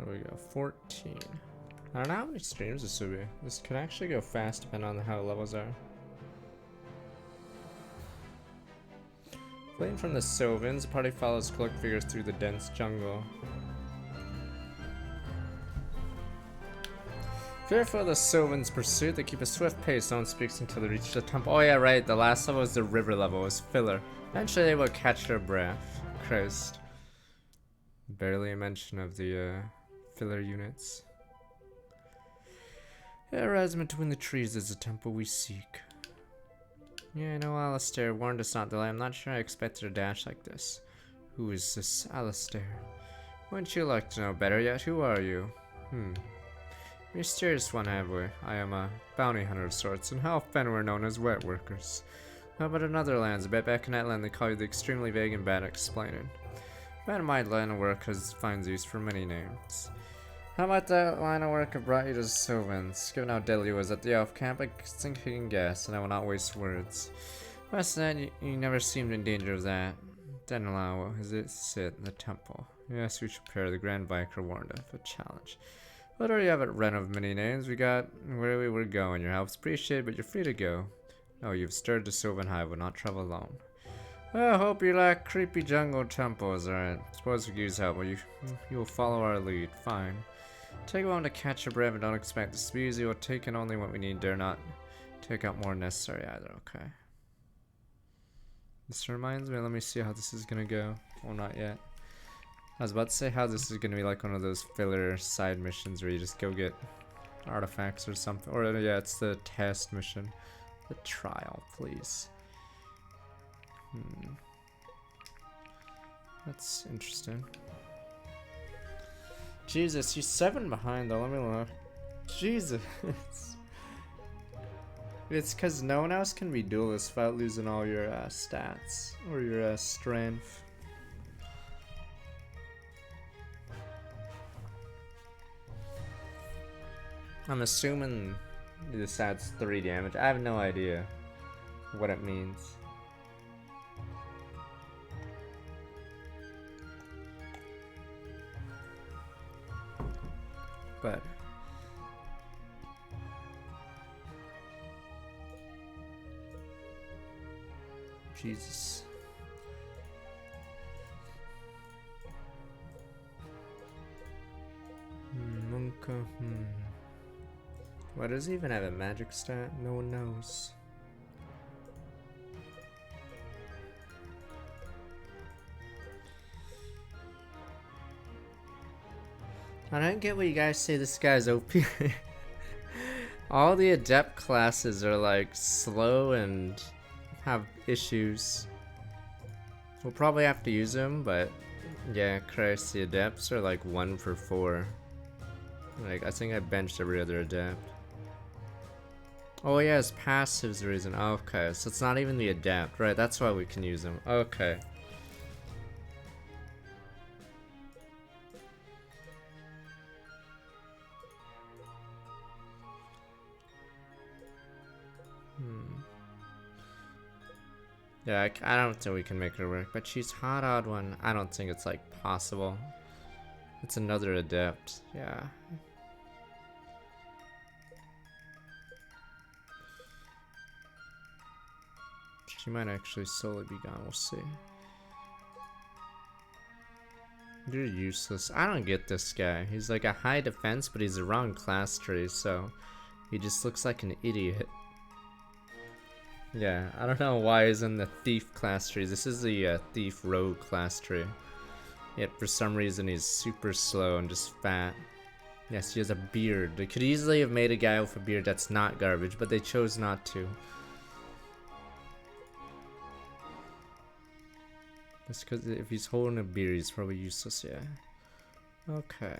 There we go, 14. I don't know how many streams this would be. This could actually go fast depending on how the levels are. Fleeing from the Sylvans, the party follows cloaked figures through the dense jungle. Fearful of the Sylvans' pursuit, they keep a swift pace. No one speaks until they reach the temple. Oh yeah, right. The last level was the river level. It was filler. Eventually they will catch their breath. Christ. Barely a mention of the filler units. Yeah, rise between the trees is the temple we seek. Yeah, I know Alistair warned us not to delay. I'm not sure I expected a dash like this. Who is this Alistair? Wouldn't you like to know better yet? Who are you? Mysterious one, have we? I am a bounty hunter of sorts, and how often we're known as wet workers. How about in other lands? I bet back in that land they call you the extremely vague and bad at explaining. But in my line of work finds use for many names. How about that line of work that brought you to Sylvans? Given how deadly it was at the elf camp, I think you can guess, and I will not waste words. What's that? You never seemed in danger of that. Then allow, is it sit, the temple? Yes, we should prepare. The Grand Vicar warned of a challenge. But already have it run of many names. We got where we were going. Your help's appreciated, but you're free to go. No, you've stirred the Sylvan Hive, will not travel alone. Well, I hope you like creepy jungle temples, alright. Suppose we could use help, but you will follow our lead. Fine. Take a moment to catch your breath, and don't expect this to be easy. We'll take in only what we need. Dare not take out more necessary either, okay? This reminds me, let me see how this is gonna go. Well, not yet. I was about to say how this is gonna be like one of those filler side missions where you just go get artifacts or something. Or yeah, it's the test mission. The trial, please. That's interesting. Jesus, you're 7 behind though, let me look. Jesus. It's because no one else can be duelist without losing all your stats or your strength. I'm assuming this adds 3 damage. I have no idea what it means. But Jesus. Monka, Why does he even have a magic stat? No one knows. I don't get what you guys say this guy's OP. All the adept classes are like slow and have issues. We'll probably have to use them, but yeah, Christ, the adepts are like 1 for 4. Like, I think I benched every other adept. Oh yeah, his passive's the reason. Okay, so it's not even the adept, right? That's why we can use them. Okay. Yeah, I don't think we can make her work, but she's hot odd one. I don't think it's like possible. It's another adept, yeah. She might actually slowly be gone, we'll see. You're useless. I don't get this guy. He's like a high defense, but he's the wrong class tree, so he just looks like an idiot. Yeah, I don't know why he's in the thief class tree. This is the thief rogue class tree. Yet for some reason he's super slow and just fat. Yes, he has a beard. They could easily have made a guy with a beard that's not garbage, but they chose not to. That's because if he's holding a beard, he's probably useless, yeah. Okay.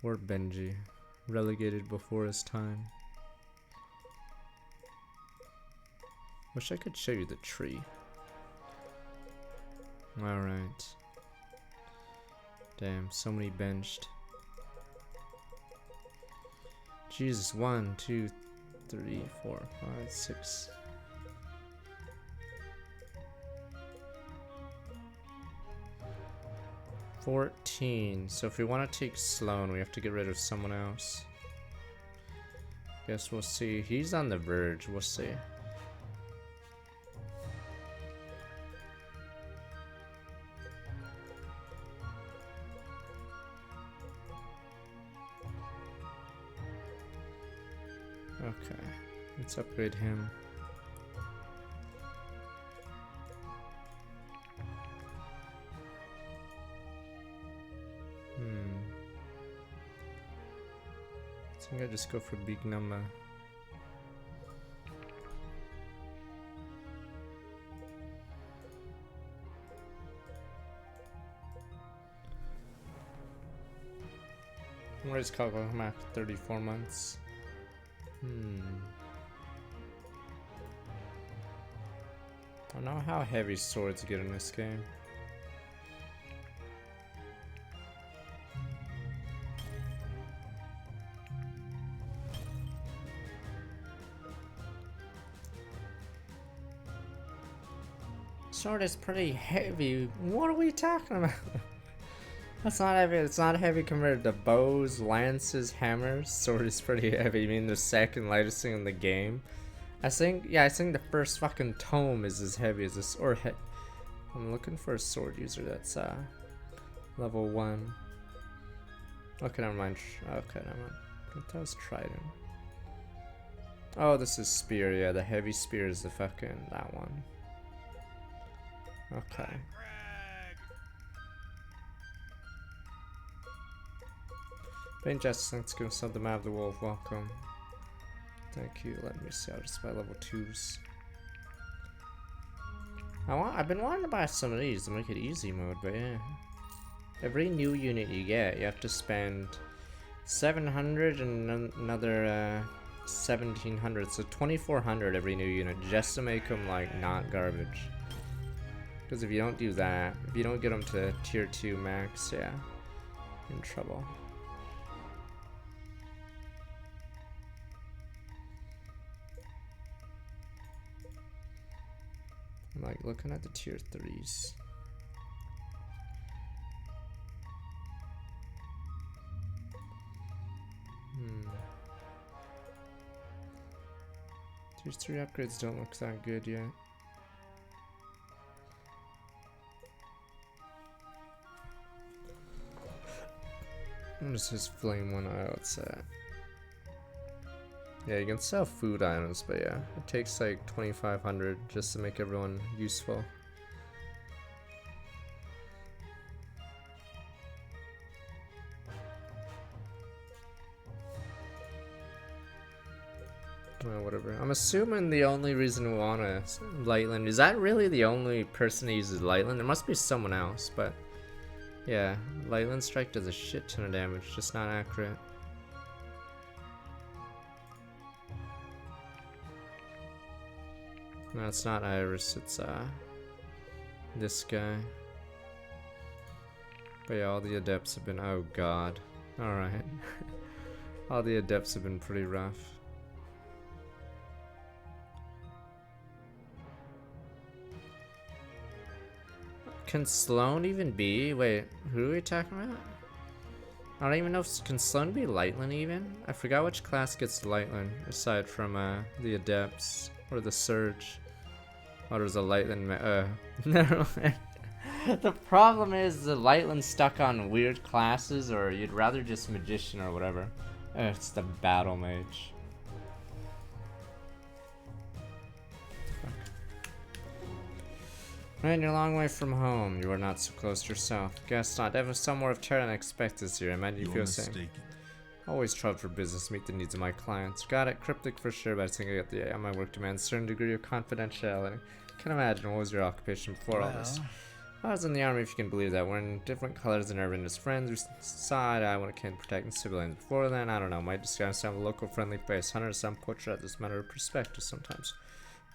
Or Benji. Relegated before his time. Wish I could show you the tree. Alright. Damn, so many benched. Jesus, 1, 2, 3, 4, 5, 6. 14. So if we want to take Sloan, we have to get rid of someone else. Guess we'll see. He's on the verge. We'll see. Okay, let's upgrade him. I think I just go for big number. Where's Coco? I'm at 34 months. I don't know how heavy swords get in this game. Sword is pretty heavy. What are we talking about? That's not heavy. It's not heavy compared to bows, lances, hammers. Sword is pretty heavy. You mean the second lightest thing in the game? I think the first fucking tome is as heavy as this. Or I'm looking for a sword user that's level 1. Okay, never mind. Okay, never mind. I thought that was trident. Oh, this is spear. Yeah, the heavy spear is the fucking that one. Okay. Bane Justice, thanks for sub the map of the wolf. Welcome. Thank you. Let me see. I'll just buy level 2s. I've been wanting to buy some of these to make it easy mode, but yeah. Every new unit you get, you have to spend 700 and another 1700, so 2400 every new unit just to make them like not garbage. Because if you don't do that, if you don't get them to tier 2 max, yeah, you're in trouble. I'm like looking at the tier 3s. Tier 3 upgrades don't look that good yet. What is his flame one? Oh, what's that? Yeah, you can sell food items, but yeah, it takes like 2,500 just to make everyone useful. Well, whatever. I'm assuming the only reason we want to Lightland, is that really the only person who uses Lightland? There must be someone else, but yeah, Lightland Strike does a shit ton of damage, just not accurate. No, it's not Iris, it's this guy. But yeah, all the adepts have been, oh god. Alright. All the adepts have been pretty rough. Can Sloan even be? Wait, who are we talking about? I don't even know if can Sloan be Lightland even? I forgot which class gets Lightland aside from the Adepts or the Surge. Oh, there's a Lightland. No. The problem is the Lightland's stuck on weird classes, or you'd rather just Magician or whatever. It's the Battle Mage. Man, you're a long way from home. You are not so close to yourself. Guess not. Ever some more of terror than I expect this year. I imagine you feel the same. Always trouble for business, meet the needs of my clients. Got it. Cryptic for sure, but I think I got the my work demands a certain degree of confidentiality. Can't imagine. What was your occupation before all this? I was in the army, if you can believe that. We're in different colors than everyone as friends. We side I want to can protecting civilians. Before then, I don't know. Might disguise some local friendly face. Hunters, some poacher at this matter of perspective sometimes.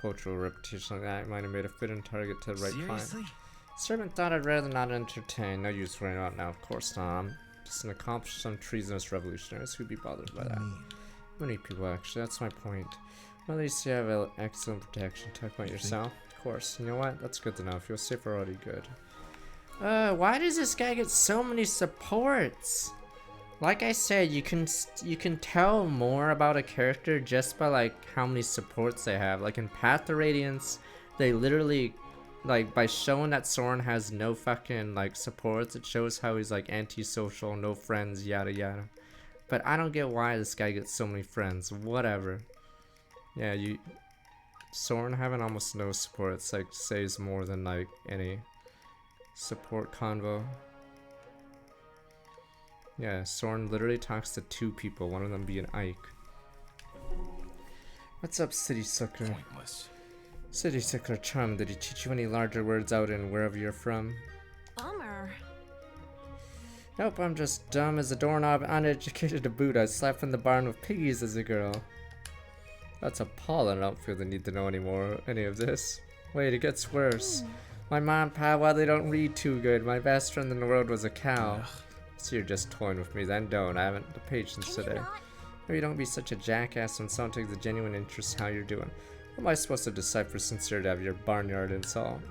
Cultural reputation like that might have made a fitting target to the right client. Servant thought I'd rather not entertain. No use worrying about now, of course not. I'm just an accomplished, some treasonous revolutionaries who'd be bothered by that. Many people, actually, that's my point. Well, at least you have excellent protection. Talk about yourself. Of course. You know what? That's good to know. If you're safe, we're already good. Why does this guy get so many supports? Like I said, you can tell more about a character just by like how many supports they have. Like in Path to Radiance, they literally, like, by showing that Soren has no fucking like supports, it shows how he's like antisocial, no friends, yada yada. But I don't get why this guy gets so many friends. Whatever. Yeah, Soren having almost no supports like says more than like any support convo. Yeah, Soren literally talks to 2 people, one of them being Ike. What's up, City Sucker? Pointless. City Sucker chum, did he teach you any larger words out in wherever you're from? Bummer. Nope, I'm just dumb as a doorknob, uneducated to boot. I slept in the barn with piggies as a girl. That's appalling. I don't feel the need to know any of this. Wait, it gets worse. My mom and pa, well, they don't read too good. My best friend in the world was a cow. So you're just toying with me, then don't. I haven't the patience today. Maybe don't be such a jackass when someone takes a genuine interest in how you're doing. What am I supposed to decipher sincerity out of your barnyard insult?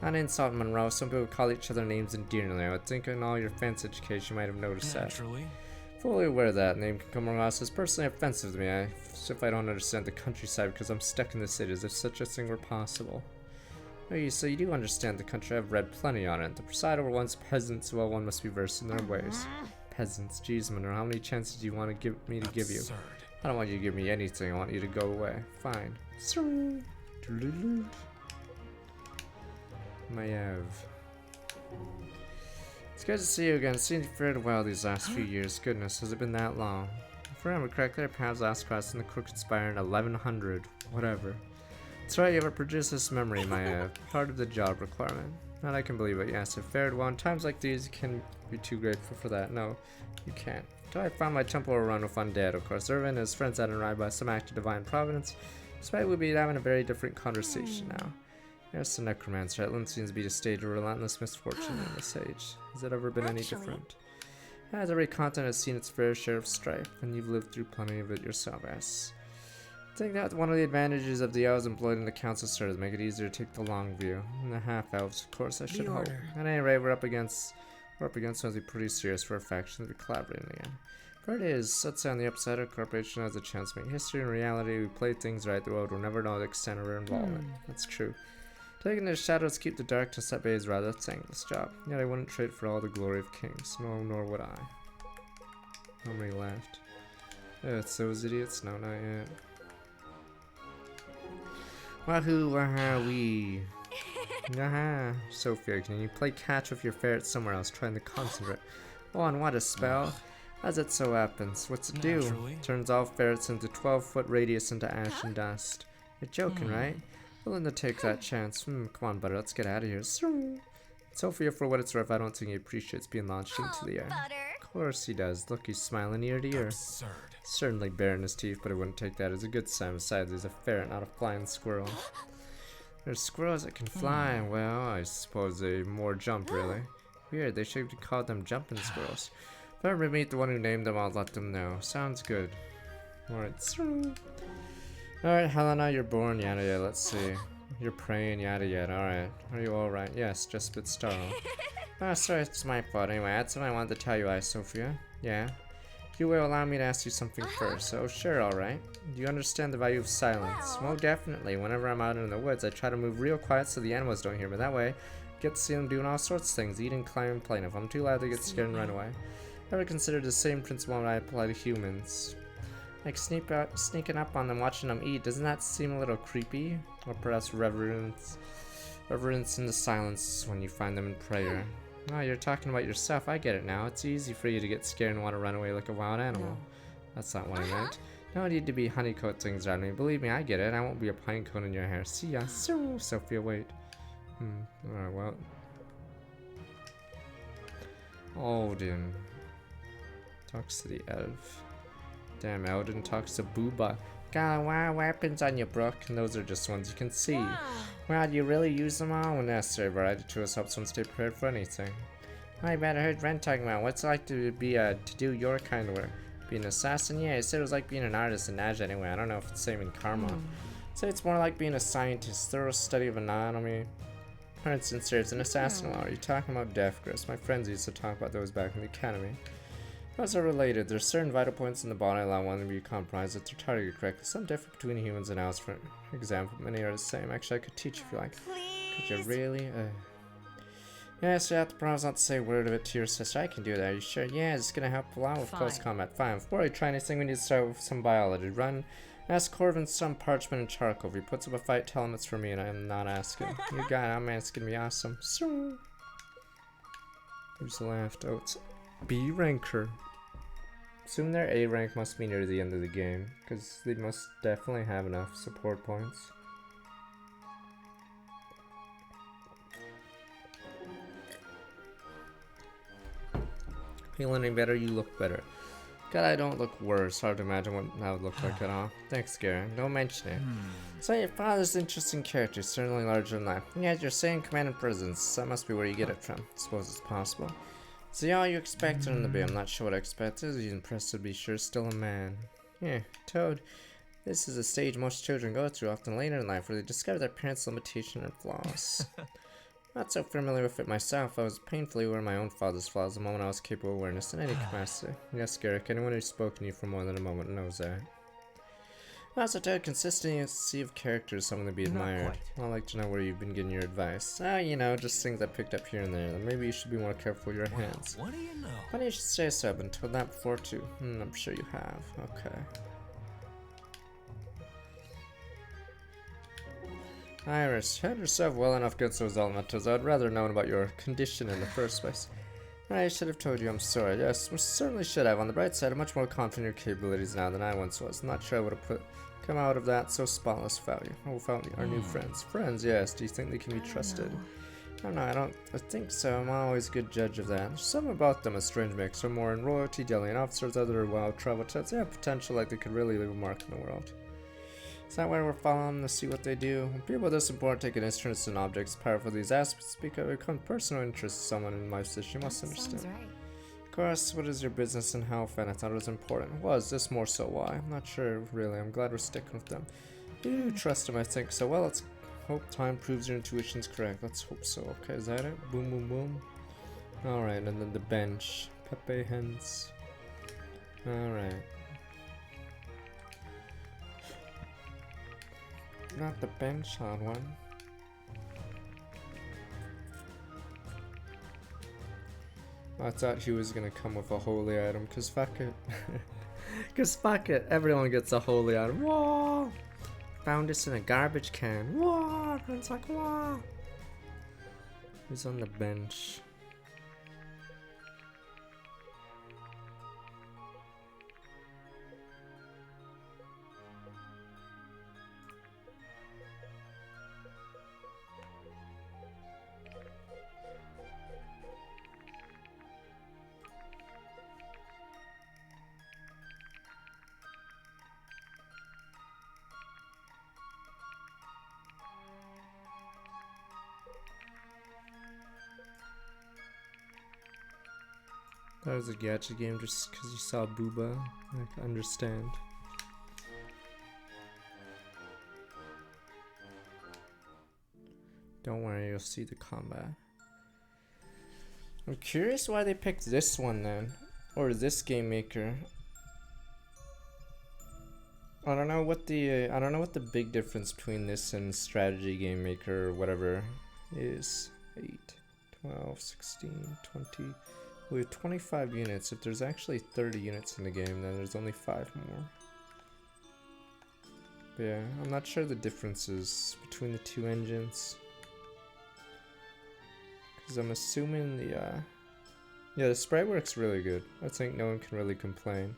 Not an insult, Monroe. Some people call each other names endearingly. I would think in all your fancy education you might have noticed Naturally. that. Fully aware that name can come across as personally offensive to me. As if I don't understand the countryside because I'm stuck in the city, as if such a thing were possible. Oh, so you do understand the country. I've read plenty on it. To preside over one's peasants, well, one must be versed in their ways. Peasants, jeez, Monroe, how many chances do you want to give me to give you? I don't want you to give me anything. I want you to go away. Fine. Mayev. It's good to see you again. Seen you fared well these last few years. Goodness, has it been that long? If I remember correctly, our paths last crossed in the Crooked Spire in 1100. Whatever. That's right, you have a prodigious memory, Mayev. Part of the job requirement. Not I can believe it. Yes, it fared well. In times like these, you can be too grateful for that. No, you can't. Until I found my temple run with undead, of course. Irvin and his friends had arrived by some act of divine providence. Despite we'll be having a very different conversation now. Yes, the necromancer. Atlan seems to be the stage of relentless misfortune in this age. Has it ever been any different? As every continent has seen its fair share of strife, and you've lived through plenty of it yourself, yes. I think that one of the advantages of the elves employed in the council sir is to make it easier to take the long view. And the half-elves, of course, I should hope. At any rate, we're up against something pretty serious for a faction to be collaborating again. For it is, let's say on the upside, our corporation has a chance to make history. In reality, we play things right, the world will never know the extent of our involvement. That's true. Taking the shadows keep the darkness at bay is rather a thankless job. Yet I wouldn't trade for all the glory of kings. No, nor would I. How many left? Oh, it's those idiots? No, not yet. Wahoo, waha, wee. Aha. Sophia, can you play catch with your ferret somewhere else, trying to concentrate? Oh, and what a spell. As it so happens, what's it do? Turns all ferrets into 12-foot radius into ash and dust. You're joking, right? Willing to take that chance. Come on, butter, let's get out of here. Sophia, for what it's worth, I don't think he appreciates being launched into the air. Of course he does. Look, he's smiling ear to ear. Certainly baring his teeth, but I wouldn't take that as a good sign. Besides, he's a ferret, not a flying squirrel. There's squirrels that can fly. Well, I suppose they more jump, really. Weird, they should have called them jumping squirrels. If I ever meet the one who named them, I'll let them know. Sounds good. Alright, Helena, you're born, yada yada, let's see. You're praying, yada yada, alright. Are you alright? Yes, just a bit startled. Oh, sorry, it's my fault. Anyway, I had something I wanted to tell you, Sophia. Yeah? You will allow me to ask you something first. Oh, sure, alright. Do you understand the value of silence? Well, definitely. Whenever I'm out in the woods, I try to move real quiet so the animals don't hear me. That way, I get to see them doing all sorts of things, eating, climbing, playing. If I'm too loud, they get scared and run away. Ever considered the same principle when I apply to humans? Like sneaking up on them, watching them eat. Doesn't that seem a little creepy? Or perhaps reverence in the silence when you find them in prayer. Oh, you're talking about yourself. I get it now. It's easy for you to get scared and want to run away like a wild animal. That's not what I meant. No need to be honeycoat things around me. Believe me, I get it. I won't be a pine cone in your hair. See ya. Sophia, wait. Alright, well. Odin. Talks to the elf. Damn, Eldon talks to Booba. Got a lot of weapons on you, Brooke, and those are just ones you can see. Well, do you really use them all when necessary? Variety to us helps one stay prepared for anything. I better heard Ren talking about what's it like to be to do your kind of work. Be an assassin? Yeah, he said it was like being an artist in Naja anyway. I don't know if it's the same in Karma. Say it's more like being a scientist, thorough study of anatomy, For instance, there's an assassin law. Are you talking about Death Grips? My friends used to talk about those back in the academy. Those are related. There's certain vital points in the body allow one to be compromised if they're targeted correctly. Some differ between humans and owls, for example. Many are the same. Actually, I could teach if you like. Could you really? Yes, you have to promise not to say a word of it to your sister. I can do that. Are you sure? Yeah, it's gonna help a lot with close combat. Fine. Before we try anything, we need to start with some biology. Run. Ask Corvin some parchment and charcoal. If he puts up a fight, tell him it's for me and I am not asking. You got it. I'm asking. Be awesome. So. Who's left? Oh, it's B ranker. Assume their A rank must be near the end of the game, because they must definitely have enough support points. Feel any better? You look better. God, I don't look worse. Hard to imagine what that would look like at all. Thanks, Gary. Don't mention it. So your father's interesting character, certainly larger than life. Yeah, you're saying command and presence. That must be where you get it from. I suppose it's possible. See, all you expected him to be. I'm not sure what I expected. He's impressed to be sure, still a man. Yeah, Toad. This is a stage most children go through, often later in life, where they discover their parents' limitation and flaws. Not so familiar with it myself. I was painfully aware of my own father's flaws the moment I was capable of awareness in any capacity. Yes, Garrick, anyone who's spoken to you for more than a moment knows that. Also, Toad, consistency of character is something to be admired. I'd like to know where you've been getting your advice. You know, just things I picked up here and there. Maybe you should be more careful with your hands. What do you know? Funny you should say so. I've been told that before too. I'm sure you have. Okay. Iris, you had yourself well enough against those elementals. I'd rather have known about your condition in the first place. I should have told you I'm sorry. Yes, we certainly should have. On the bright side, I'm much more confident in your capabilities now than I once was. I'm not sure I would have come out of that so spotless without you. Oh, without our new friends. Friends, yes. Do you think they can be trusted? I don't know. I think so. I'm always a good judge of that. There's something about them, a strange mix. Some more in royalty, dealing officers, other wild travel chats. They have potential like they could really leave a mark in the world. Is that why we're following them to see what they do? When people this important take an interest in objects powerful these aspects become personal interest to someone in my position. You must understand. Right. Of course, what is your business and health? And I thought it was important. Was this more so why? I'm not sure really. I'm glad we're sticking with them. You do trust them, I think. So well, let's hope time proves your intuition's correct. Let's hope so. Okay, is that it? Boom, boom, boom. Alright, and then the bench. Pepe hens. Alright. Not the bench on one. I thought he was gonna come with a holy item, cause fuck it. Cause fuck it, everyone gets a holy item. Whoa! Found this in a garbage can. Whoa! Everyone's like, whoa! He's on the bench. That was a gacha game just because you saw Booba. I can understand. Don't worry, you'll see the combat. I'm curious why they picked this one then. Or this game maker. I don't know what the big difference between this and strategy game maker or whatever is. 8, 12, 16, 20. We have 25 units. If there's actually 30 units in the game, then there's only 5 more. But yeah, I'm not sure the differences between the two engines. Because I'm assuming the sprite works really good. I think no one can really complain.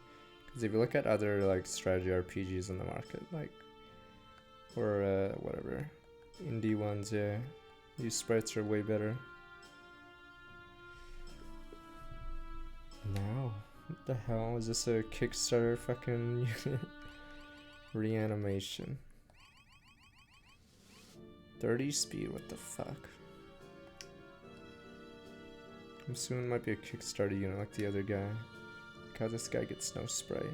Because if you look at other like strategy RPGs in the market, like, or whatever, indie ones, yeah, these sprites are way better. No. What the hell? Is this a Kickstarter fucking unit? Reanimation. 30 speed, what the fuck? I'm assuming it might be a Kickstarter unit like the other guy. God, this guy gets no spray.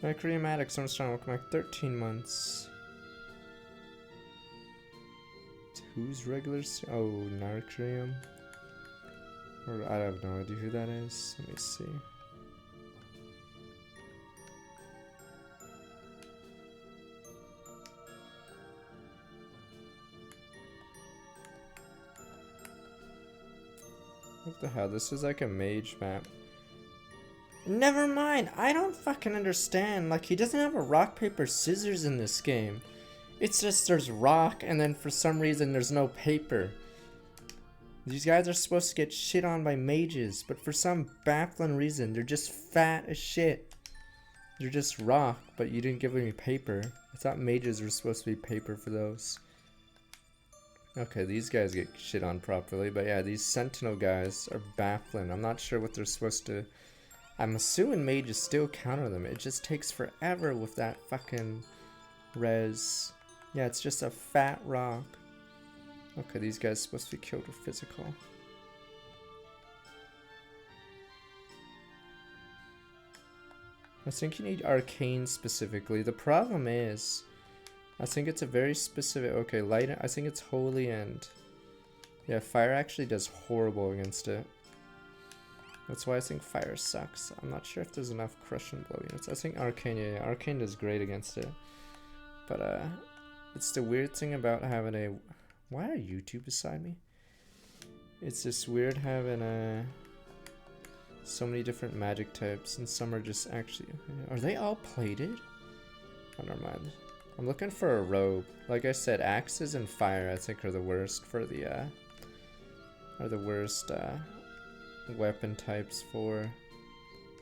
My Korean Maddox, I'm starting to welcome back 13 months. who's regular? Oh, Narcrium. Or I have no idea who that is. Let me see. What the hell? This is like a mage map. Never mind. I don't fucking understand. Like, he doesn't have a rock, paper, scissors in this game. It's just there's rock, and then for some reason there's no paper. These guys are supposed to get shit on by mages, but for some baffling reason, they're just fat as shit. They're just rock, but you didn't give me paper. I thought mages were supposed to be paper for those. Okay, these guys get shit on properly, but yeah, these sentinel guys are baffling. I'm not sure what they're supposed to... I'm assuming mages still counter them. It just takes forever with that fucking res. Yeah, it's just a fat rock. Okay, these guys are supposed to be killed with physical. I think you need arcane specifically. The problem is, I think it's a very specific... Okay, light... I think it's holy and... Yeah, fire actually does horrible against it. That's why I think fire sucks. I'm not sure if there's enough crush and blow units. I think arcane, yeah, arcane does great against it. But, it's the weird thing about having a... Why are you two beside me? It's just weird having so many different magic types, and some are just actually... Are they all plated? Oh, never mind. I'm looking for a robe. Like I said, axes and fire I think are the worst for the weapon types for...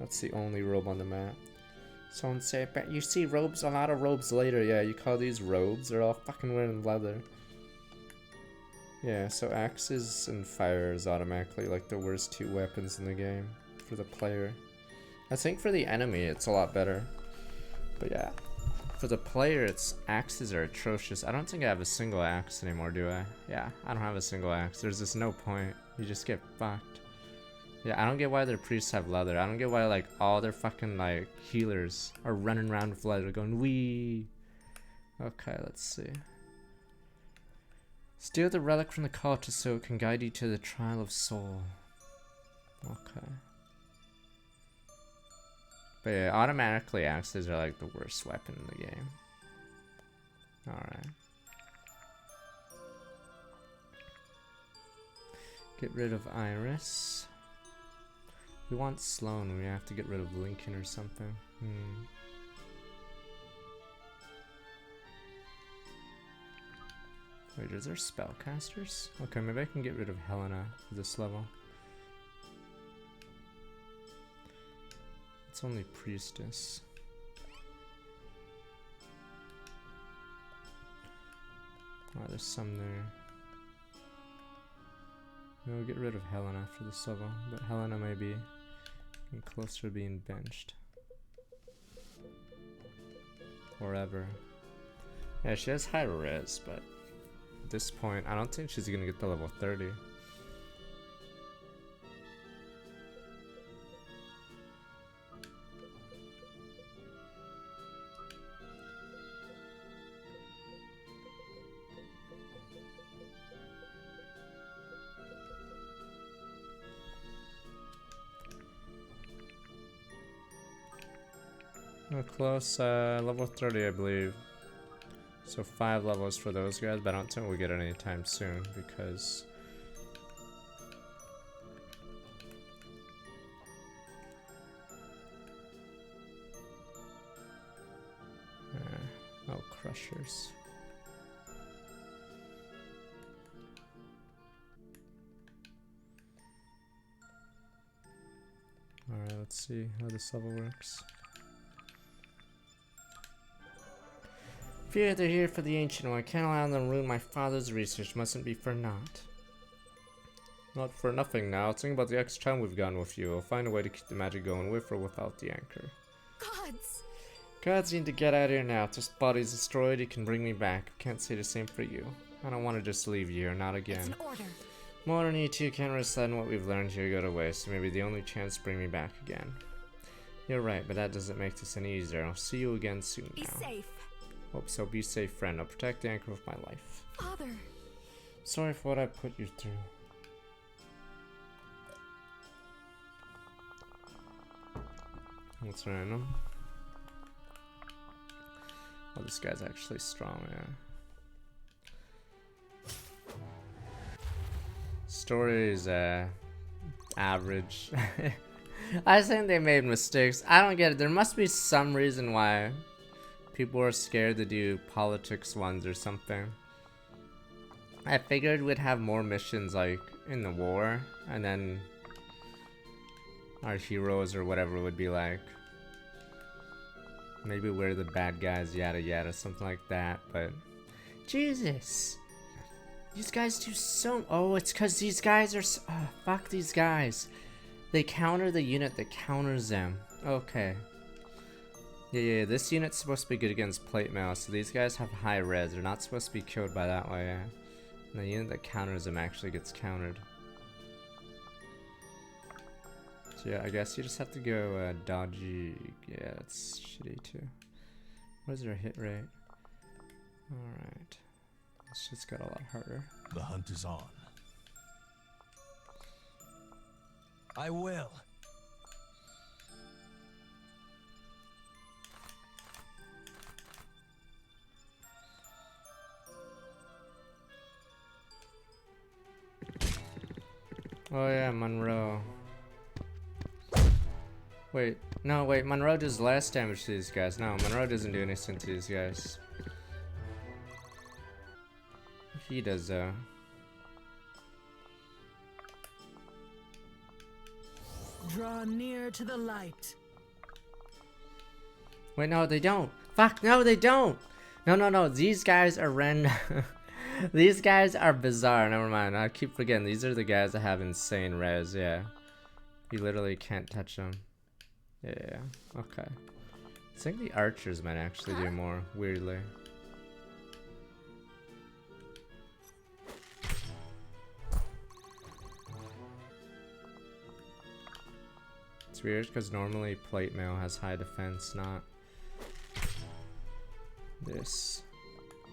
That's the only robe on the map. Someone said, but you see robes, a lot of robes later. Yeah, you call these robes? They're all fucking wearing leather. Yeah, so axes and fire is automatically like the worst two weapons in the game for the player. I think for the enemy it's a lot better. But yeah, for the player it's axes are atrocious. I don't think I have a single axe anymore, do I? Yeah, I don't have a single axe. There's just no point. You just get fucked. Yeah, I don't get why their priests have leather. I don't get why like all their fucking like healers are running around with leather going wee. Okay, let's see. Steal the relic from the cultist so it can guide you to the trial of soul. Okay. But yeah, automatically axes are like the worst weapon in the game. Alright. Get rid of Iris. We want Sloan, we have to get rid of Lincoln or something. Wait, is there spellcasters? Okay, maybe I can get rid of Helena for this level. It's only priestess. Oh, there's some there. We'll get rid of Helena for this level, but Helena may be closer to being benched. Forever. Yeah, she has high res, but at this point, I don't think she's gonna get to level 30. We're close, level 30 I believe. So 5 levels for those guys, but I don't think we'll get it anytime soon because... oh, crushers. Alright, let's see how this level works. Fear they're here for the Ancient One. I can't allow them to ruin my father's research. Mustn't be for naught. Not for nothing now. Think about the extra time we've gone with you. We'll find a way to keep the magic going with or without the anchor. Gods! Gods need to get out of here now. If this body's destroyed, he can bring me back. Can't say the same for you. I don't want to just leave you here. Not again. It's an order. More than you two can't risk letting what we've learned here go to waste. Maybe the only chance to bring me back again. You're right, but that doesn't make this any easier. I'll see you again soon now. Be safe. Hope so. Be safe, friend. I'll protect the anchor with my life. Father. Sorry for what I put you through. That's random. Oh, this guy's actually strong, yeah. Story is average. I think they made mistakes. I don't get it. There must be some reason why people are scared to do politics ones or something. I figured we'd have more missions like in the war, and then our heroes or whatever would be like, maybe we're the bad guys, yada yada, something like that. But Jesus, these guys do so. Oh, it's because these guys are. Oh, fuck these guys. They counter the unit that counters them. Okay. Yeah, this unit's supposed to be good against plate mail, so these guys have high res. They're not supposed to be killed by that way, yeah. And the unit that counters them actually gets countered. So yeah, I guess you just have to go dodgy. Yeah, that's shitty too. What is their hit rate? Alright. This shit's got a lot harder. The hunt is on. I will. Oh yeah, Monroe. Wait, no, wait, Monroe does less damage to these guys. No, Monroe doesn't do anything to these guys. He does though. Draw near to the light. Wait, no, they don't. Fuck, no, they don't. No, these guys are these guys are bizarre. Never mind, I keep forgetting. These are the guys that have insane res, yeah. You literally can't touch them. Yeah, okay. I think the archers might actually do more, weirdly. It's weird because normally plate mail has high defense, not this.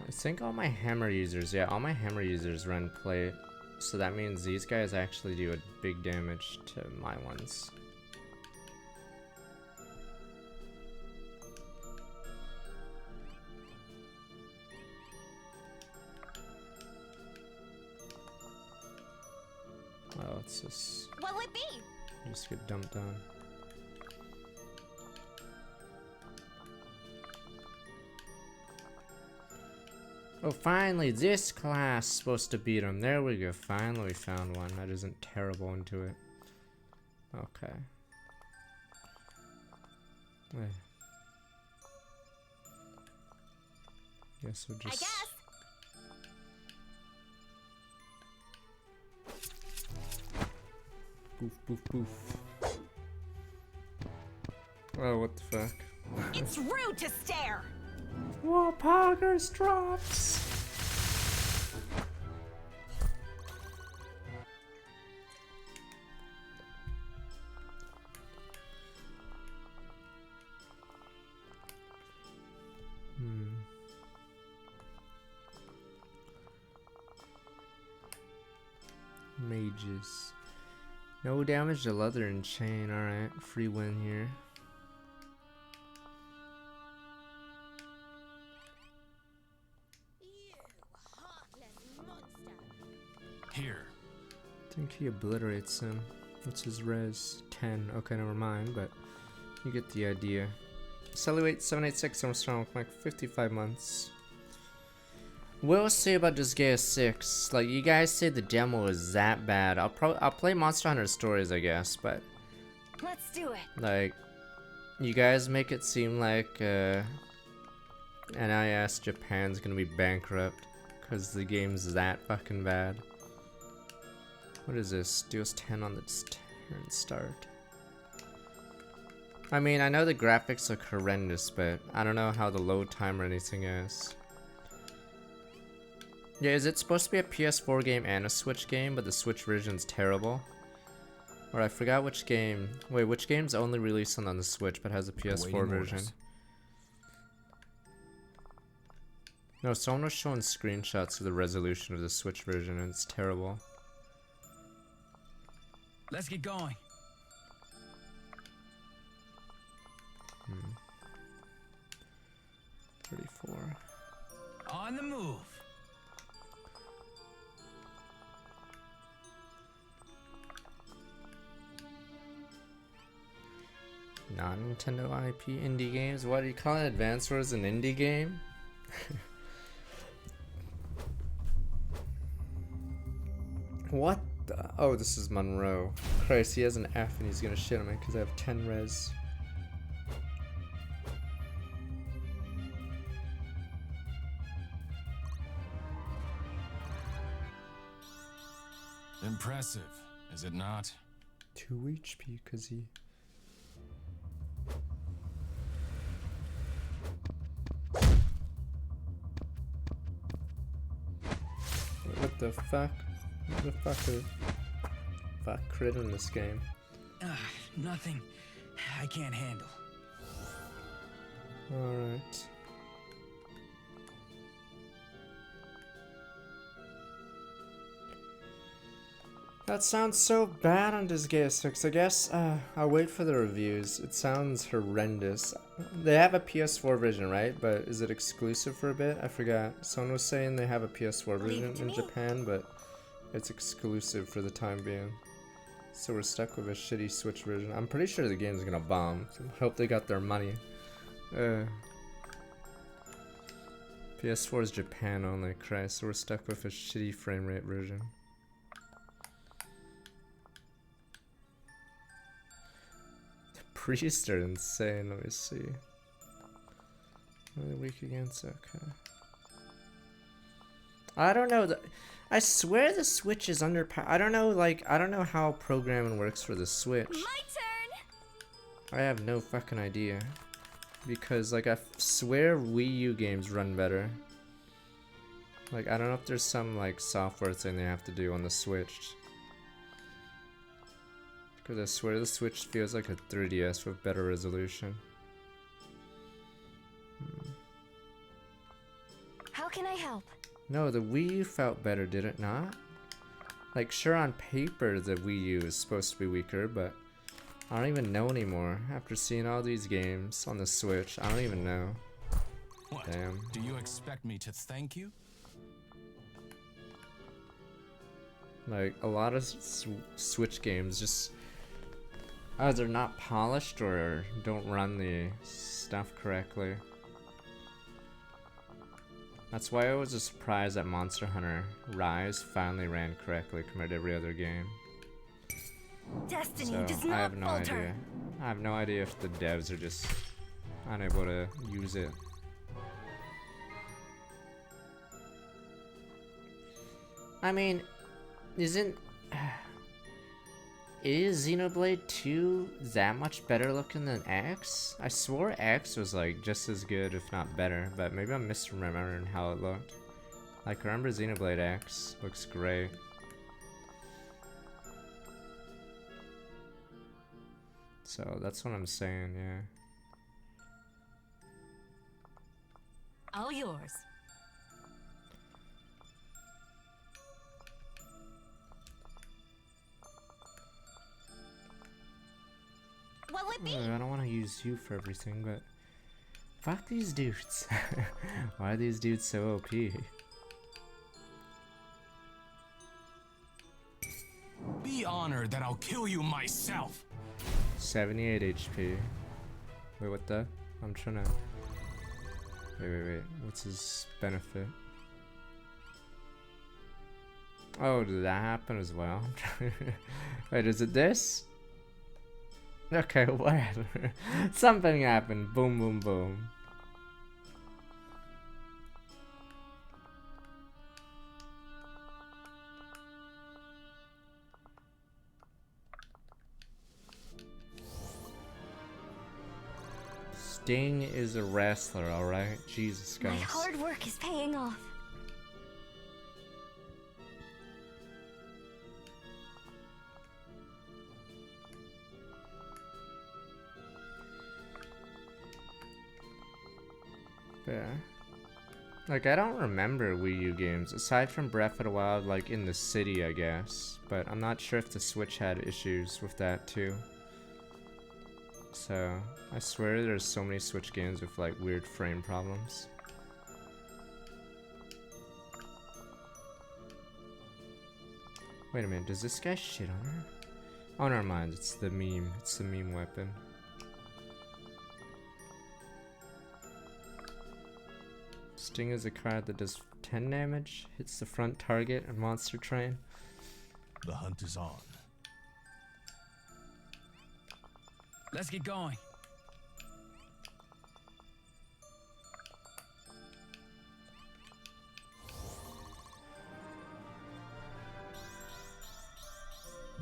I think all my hammer users, yeah, all my hammer users run plate. So that means these guys actually do a big damage to my ones. Oh, it's just... What would it be? Just get dumped on. Oh, finally, this class is supposed to beat him. There we go. Finally, we found one that isn't terrible into it. Okay. Wait. Guess we'll just... I guess. Boof, boof, boof. Oh, what the fuck? It's rude to stare. Whoa, poggers drops! Mages. No damage to leather and chain, alright. Free win here. Here. I think he obliterates him. What's his res? 10. Okay, never mind, but you get the idea. Cellulate 786, I'm strong for like 55 months. We'll see about Disgaea 6. Like, you guys say the demo is that bad. I'll play Monster Hunter Stories, I guess, but Let's do it. like, you guys make it seem like NIS Japan's gonna be bankrupt because the game's that fucking bad. What is this? Deals 10 on the turn start. I mean, I know the graphics look horrendous, but I don't know how the load time or anything is. Yeah, is it supposed to be a PS4 game and a Switch game, but the Switch version's terrible? Or I forgot which game. Wait, which game's only released on the Switch but has a PS4 version? No, someone was showing screenshots of the resolution of the Switch version, and it's terrible. Let's get going. 34. On the move. Non-Nintendo IP indie games? What do you call it? Advance Wars an indie game? What the? Oh, this is Monroe. Christ, he has an F and he's gonna shit on me because I have 10 res. Impressive, is it not? 2 HP because he... What the fuck? What the fuck? Fuck crit in this game. Nothing I can't handle. Alright. That sounds so bad on Disgaea 6. I guess I'll wait for the reviews. It sounds horrendous. They have a PS4 version, right? But is it exclusive for a bit? I forgot. Someone was saying they have a PS4 version in Japan, but it's exclusive for the time being. So we're stuck with a shitty Switch version. I'm pretty sure the game's gonna bomb. So I hope they got their money. PS4 is Japan only, Christ. So we're stuck with a shitty frame rate version. Priests are insane. Let me see. Really weak against. Okay. I don't know. I swear the Switch is underpowered. I don't know. Like, I don't know how programming works for the Switch. My turn. I have no fucking idea. Because, like, I swear Wii U games run better. Like, I don't know if there's some, like, software thing they have to do on the Switch. Because I swear the Switch feels like a 3DS with better resolution. How can I help? No, the Wii U felt better, did it not? Like, sure, on paper the Wii U is supposed to be weaker, but I don't even know anymore. After seeing all these games on the Switch, I don't even know. What? Damn. Do you expect me to thank you? Like, a lot of Switch games just either not polished or don't run the stuff correctly. That's why I was surprised that Monster Hunter Rise finally ran correctly compared to every other game. Destiny So does I not have no falter. idea. I have no idea if the devs are just unable to use it. I mean, isn't... Is Xenoblade 2 that much better looking than X? I swore X was like just as good, if not better, but maybe I'm misremembering how it looked. Like, remember Xenoblade X looks great. So that's what I'm saying, yeah. All yours. What'll it be? I don't want to use you for everything, but fuck these dudes. Why are these dudes so OP? Be honored that I'll kill you myself. 78 HP. Wait, what the? I'm trying to... Wait. What's his benefit? Oh, did that happen as well? Wait, is it this? Okay, whatever. Something happened. Boom, boom, boom. Sting is a wrestler, alright? Jesus My Christ. hard work is paying off. Yeah. Like, I don't remember Wii U games, aside from Breath of the Wild, like, in the city, I guess. But I'm not sure if the Switch had issues with that, too. So, I swear there's so many Switch games with, like, weird frame problems. Wait a minute, does this guy shit on her? Oh, never mind, it's the meme. It's the meme weapon. Sting is a card that does 10 damage, hits the front target and monster train. The hunt is on. Let's get going.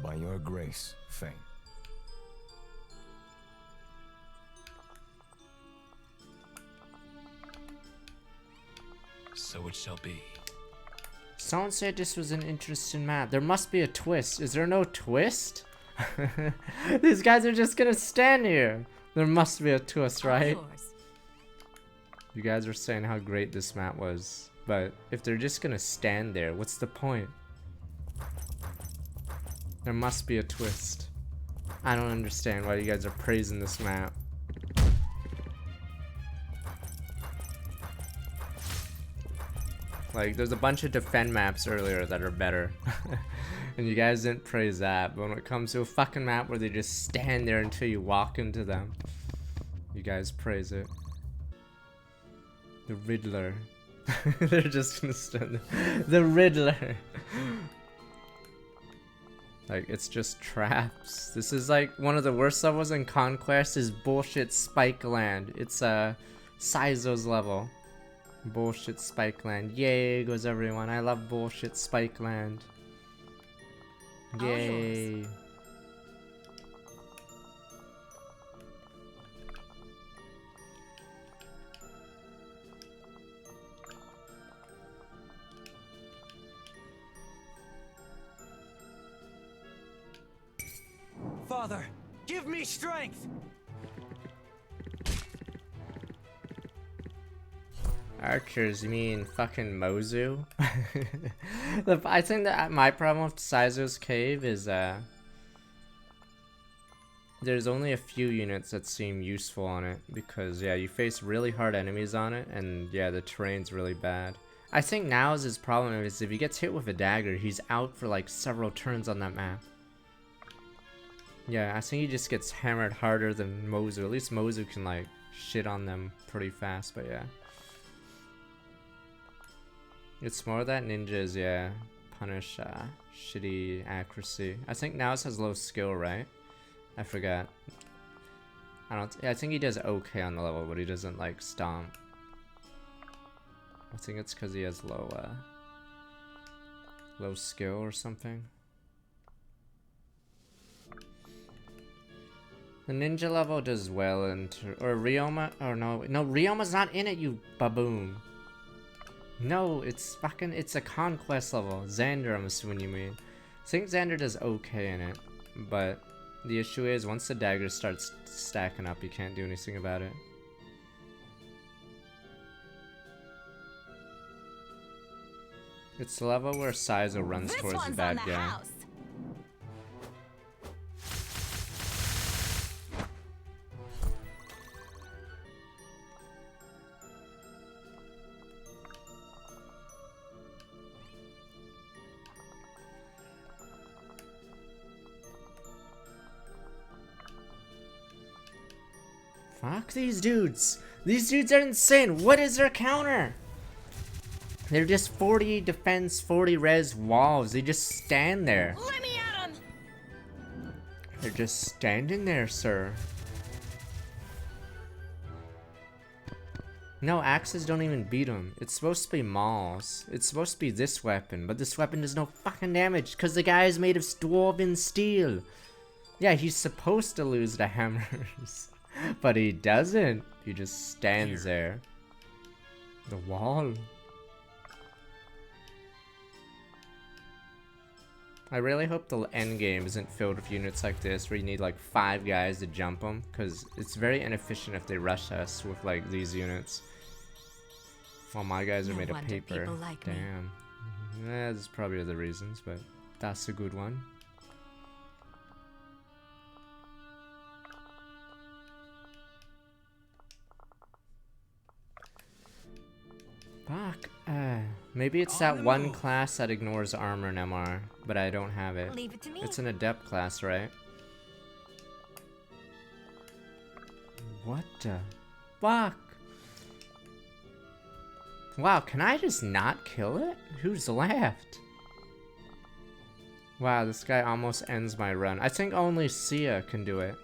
By your grace, Fane. So it shall be. Someone said this was an interesting map. There must be a twist. Is there no twist? These guys are just gonna stand here. There must be a twist, right? You guys were saying how great this map was, but if they're just gonna stand there, what's the point? There must be a twist. I don't understand why you guys are praising this map. Like, there's a bunch of defend maps earlier that are better. And you guys didn't praise that. But when it comes to a fucking map where they just stand there until you walk into them, you guys praise it. The Riddler. They're just gonna stand there. The Riddler. Like, it's just traps. This is like one of the worst levels in Conquest is bullshit Spike Land. It's Sizo's level. Bullshit Spike Land. Yay goes everyone. I love bullshit Spike Land. Yay. Father, give me strength! Archers, you mean fucking Mozu? I think that my problem with Sizo's Cave is there's only a few units that seem useful on it because yeah, you face really hard enemies on it and yeah, the terrain's really bad. I think now's his problem is if he gets hit with a dagger, he's out for like several turns on that map. Yeah, I think he just gets hammered harder than Mozu. At least Mozu can like shit on them pretty fast, but yeah. It's more that ninjas, yeah, punish shitty accuracy. I think Naus has low skill, right? I forgot. I think he does okay on the level, but he doesn't like stomp. I think it's because he has low skill or something. The ninja level does well into, or Ryoma, or no, Ryoma's not in it, you baboon. No, it's a conquest level. Xander, I'm assuming you mean. I think Xander does okay in it, but the issue is once the dagger starts stacking up, you can't do anything about it. It's the level where Sizo runs towards the bad guy. House. Fuck these dudes. These dudes are insane. What is their counter? They're just 40 defense, 40 res walls. They just stand there. Let me at him. They're just standing there, sir. No, axes don't even beat them. It's supposed to be mauls. It's supposed to be this weapon, but this weapon does no fucking damage because the guy is made of dwarven steel. Yeah, he's supposed to lose the hammers. But he doesn't. He just stands there. The wall. I really hope the end game isn't filled with units like this where you need like 5 guys to jump them, because it's very inefficient if they rush us with like these units. Well, my guys are No made of wonder paper. people like me. Damn. That's probably the reasons, but that's a good one. Fuck. Maybe it's that one class that ignores armor and MR, but I don't have it. Leave it to me. It's an adept class, right? What the fuck? Wow, can I just not kill it? Who's left? Wow, this guy almost ends my run. I think only Sia can do it.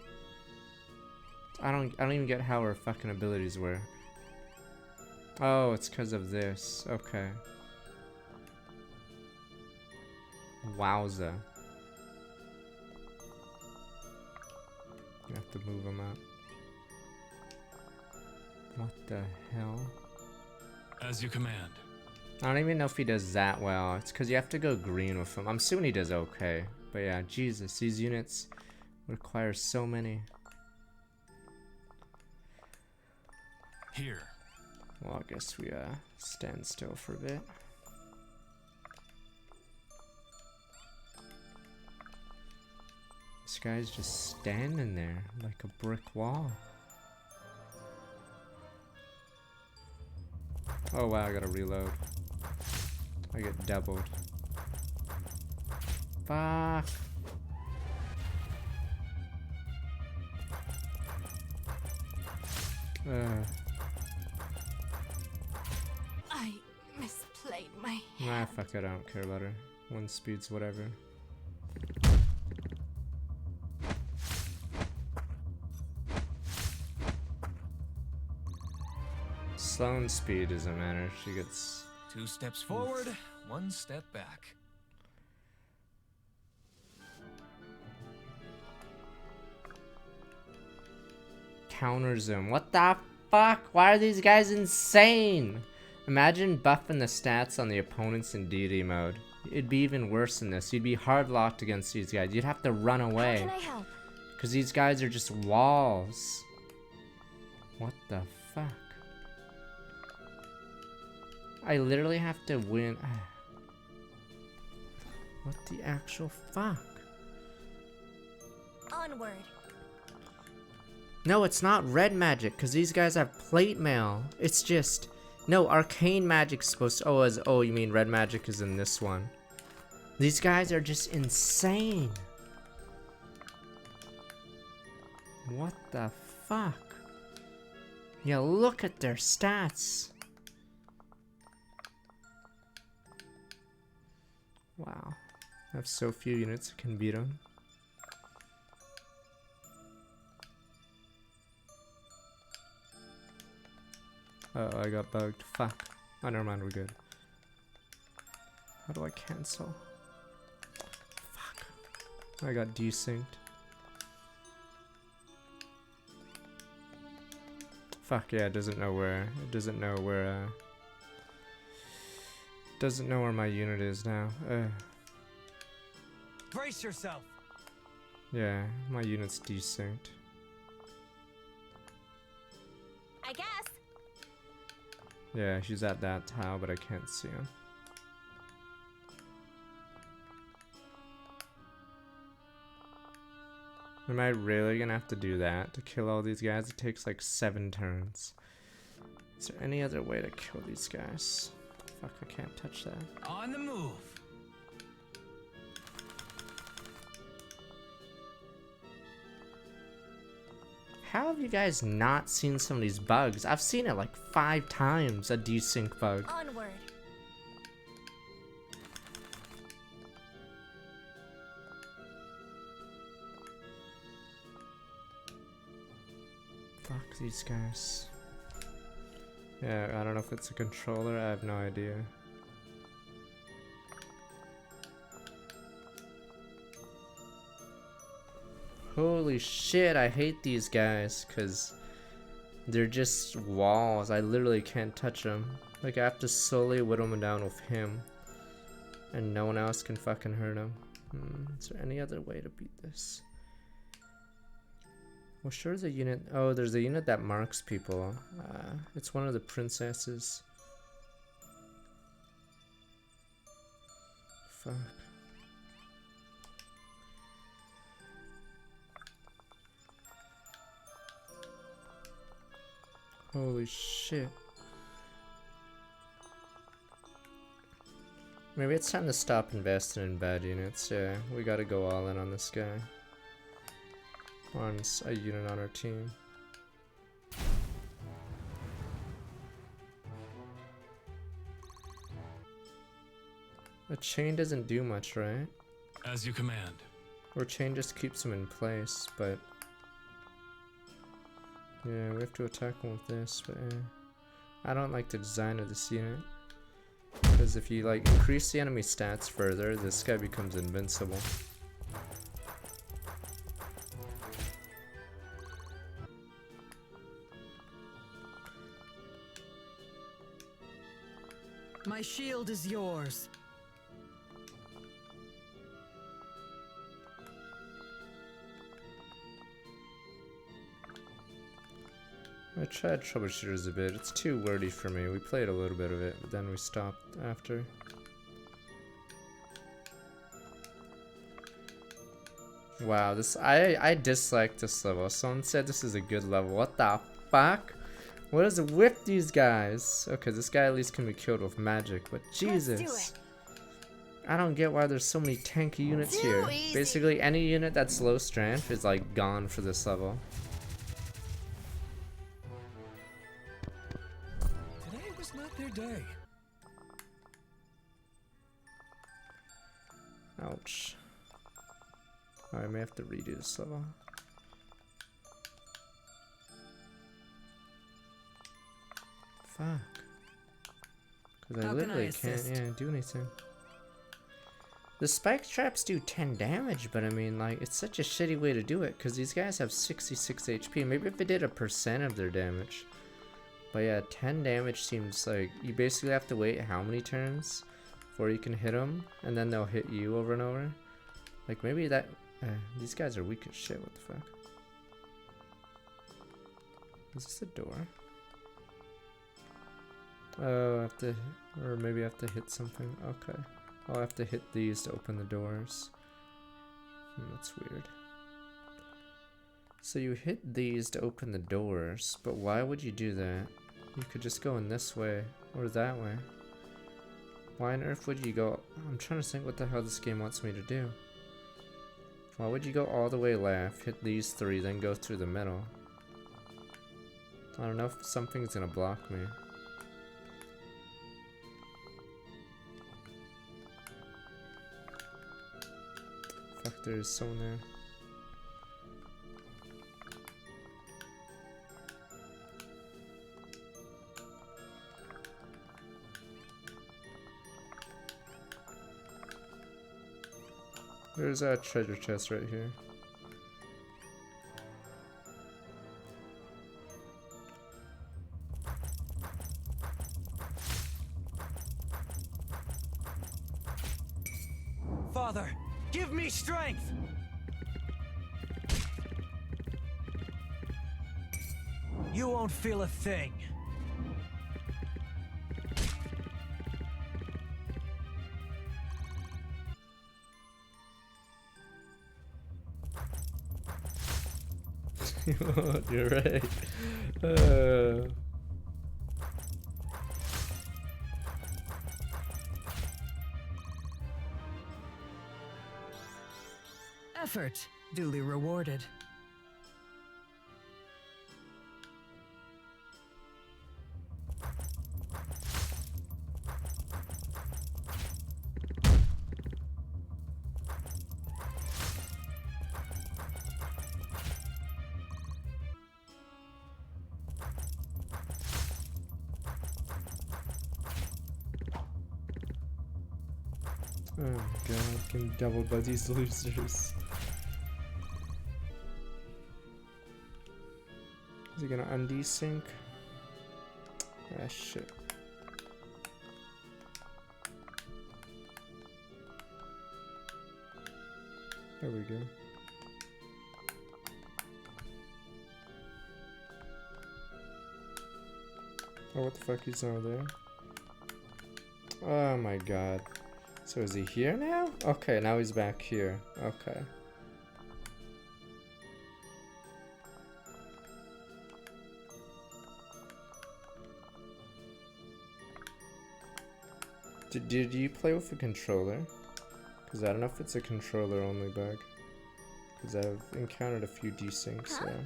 I don't even get how her fucking abilities were. Oh, it's because of this. Okay. Wowza. You have to move him up. What the hell? As you command. I don't even know if he does that well. It's because you have to go green with him. I'm assuming he does okay. But yeah, Jesus, these units require so many. Here. Well, I guess we stand still for a bit. This guy's just standing there like a brick wall. Oh wow, I gotta reload. I get doubled. Fuck. I misplayed my Nah, hand. fuck it, I don't care about her. One speed's whatever. Sloan speed doesn't matter, she gets... 2 steps forward, 1 step back. Counters him. What the fuck? Why are these guys insane? Imagine buffing the stats on the opponents in Deity mode. It'd be even worse than this. You'd be hard locked against these guys. You'd have to run How away. can I help? Because these guys are just walls. What the fuck? I literally have to win. What the actual fuck? Onward. No, it's not red magic, because these guys have plate mail. It's just... No, arcane magic's supposed to... Oh, you mean red magic is in this one. These guys are just insane. What the fuck? Yeah, look at their stats. Wow. I have so few units that can beat them. Oh, I got bugged. Fuck. Oh, never mind, we're good. How do I cancel? Fuck. I got desynced. Fuck yeah, it doesn't know where. It doesn't know where, doesn't know where my unit is now. Brace yourself. Yeah, my unit's desynced. I guess. Yeah, she's at that tile, but I can't see him. Am I really gonna have to do that to kill all these guys? It takes like 7 turns. Is there any other way to kill these guys? Fuck, I can't touch that. On the move. How have you guys not seen some of these bugs? I've seen it like 5 times, a desync bug. Onward. Fuck these guys. Yeah, I don't know if it's a controller, I have no idea. Holy shit, I hate these guys, because they're just walls. I literally can't touch them. Like, I have to slowly whittle them down with him. And no one else can fucking hurt him. Is there any other way to beat this? Well, sure there's a unit. Oh, there's a unit that marks people. It's one of the princesses. fuck? Holy shit. Maybe it's time to stop investing in bad units. Yeah, we gotta go all in on this guy. On a unit on our team. A chain doesn't do much, right? As you command. Or chain just keeps him in place, but... yeah, we have to attack him with this, but yeah. I don't like the design of this unit. Because if you like increase the enemy stats further, this guy becomes invincible. My shield is yours. I tried troubleshooters a bit. It's too wordy for me. We played a little bit of it, but then we stopped after. Wow, this I dislike this level. Someone said this is a good level. What the fuck? What is it with these guys? Okay, this guy at least can be killed with magic, but Jesus. I don't get why there's so many tanky units here. Basically, any unit that's low strength is like gone for this level. Today was not their day. Ouch. Oh, I may have to redo this level. Fuck. Because I literally can't do anything. The spike traps do 10 damage, but I mean, like, it's such a shitty way to do it because these guys have 66 HP. Maybe if it did 1% of their damage. But yeah, 10 damage seems like you basically have to wait how many turns before you can hit them, and then they'll hit you over and over. Like, maybe that. These guys are weak as shit. What the fuck? Is this a door? Oh, I have to, or maybe I have to hit something. Okay. I'll have to hit these to open the doors. That's weird. So you hit these to open the doors, but why would you do that? You could just go in this way, or that way. Why on earth would you go? I'm trying to think what the hell this game wants me to do. Why would you go all the way left, hit these three, then go through the middle? I don't know if something's gonna block me. Fuck, there's someone there. There's a treasure chest right here. Father, give me strength! You won't feel a thing. You're right. Effort duly rewarded. Oh my god, I'm getting doubled by these losers. Is he gonna undesync? Ah, shit. There we go. Oh, what the fuck, he's not there? Oh my god. So is he here now? Okay, now he's back here. Okay. Did you play with a controller? Because I don't know if it's a controller only bug. Because I've encountered a few desyncs there.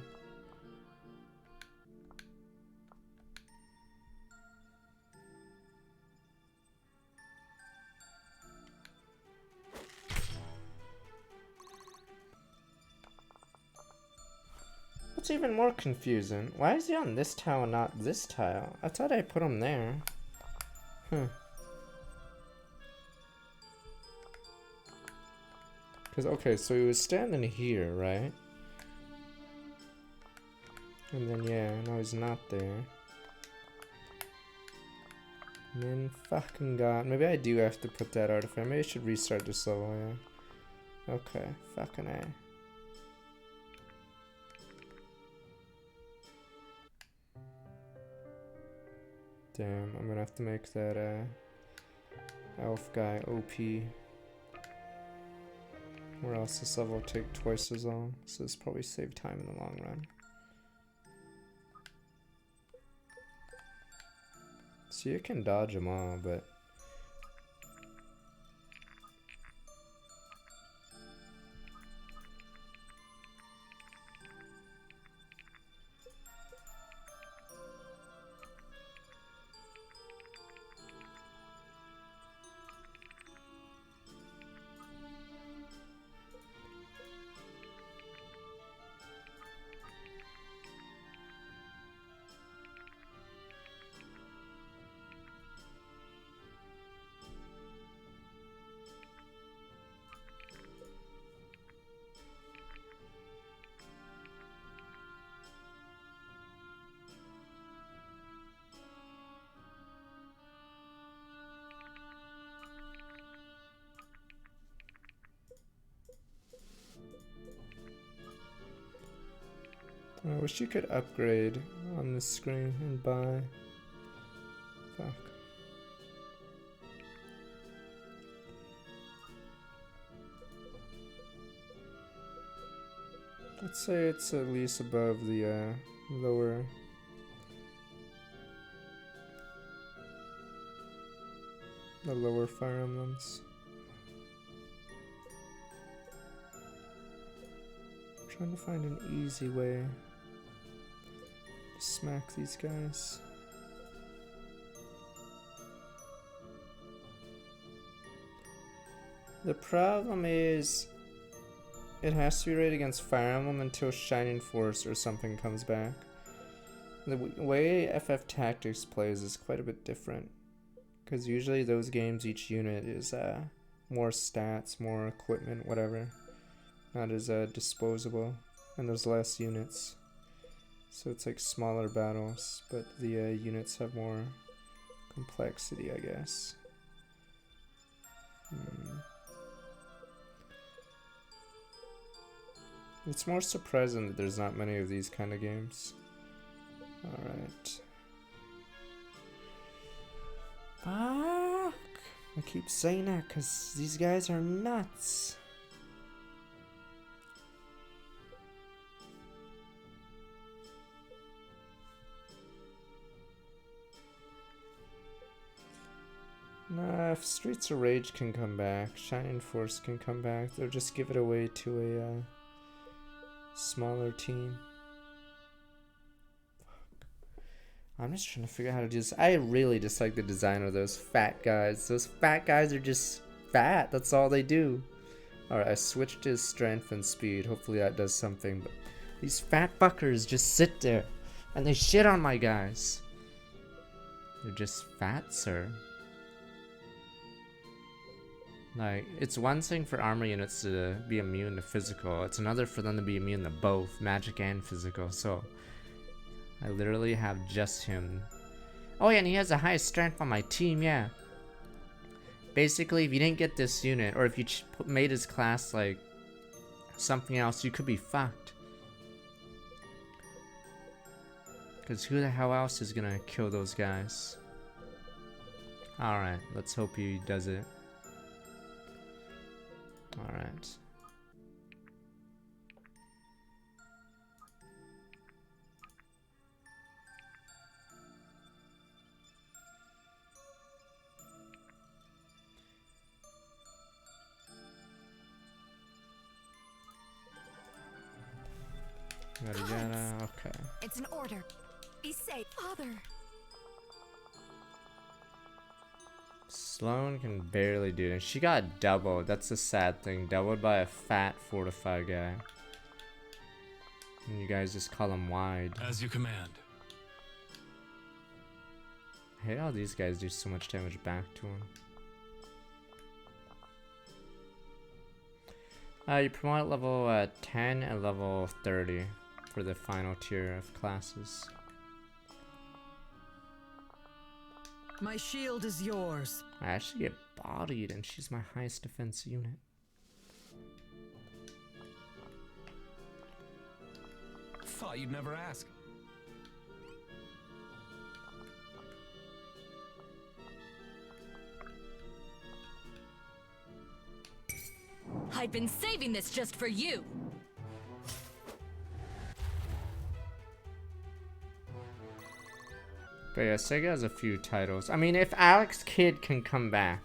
What's even more confusing? Why is he on this tile and not this tile? I thought I put him there. Because, okay, so he was standing here, right? And then, yeah, now he's not there. Man, fucking god. Maybe I do have to put that artifact. Maybe I should restart this level, yeah. Okay, fucking A. Damn, I'm gonna have to make that, elf guy OP. Or else this level will take twice as long, so this probably save time in the long run. So you can dodge them all, but... I wish you could upgrade on this screen and buy. Fuck. Let's say it's at least above the lower. The lower Fire Emblems. I'm trying to find an easy way to smack these guys. The problem is it has to be right against Fire Emblem until Shining Force or something comes back. The way FF Tactics plays is quite a bit different. Because usually those games, each unit is more stats, more equipment, whatever. Not as disposable. And there's less units. So it's like smaller battles. But the units have more complexity, I guess. It's more surprising that there's not many of these kind of games. Alright. Fuck! I keep saying that because these guys are nuts. Nah, if Streets of Rage can come back, Shining Force can come back, they'll just give it away to a smaller team. I'm just trying to figure out how to do this. I really dislike the design of those fat guys. Those fat guys are just fat. That's all they do. Alright, I switched his strength and speed. Hopefully that does something. But these fat fuckers just sit there and they shit on my guys. They're just fat, sir. Like, it's one thing for armor units to be immune to physical. It's another for them to be immune to both magic and physical. So I literally have just him. Oh yeah, and he has the highest strength on my team, yeah. Basically, if you didn't get this unit, or if you made his class like something else, you could be fucked. Because who the hell else is gonna kill those guys? Alright, let's hope he does it. Alright. Yada yada, okay. It's an order. Be safe, Father. Sloane can barely do it. And she got doubled. That's the sad thing. Doubled by a fat fortified guy. And you guys just call him wide. As you command. I hate how these guys do so much damage back to him. You promote at level 10 and level 30 for the final tier of classes. My shield is yours. I actually get bodied and she's my highest defense unit. Thought you'd never ask. I've been saving this just for you. But yeah, Sega has a few titles. I mean, if Alex Kidd can come back,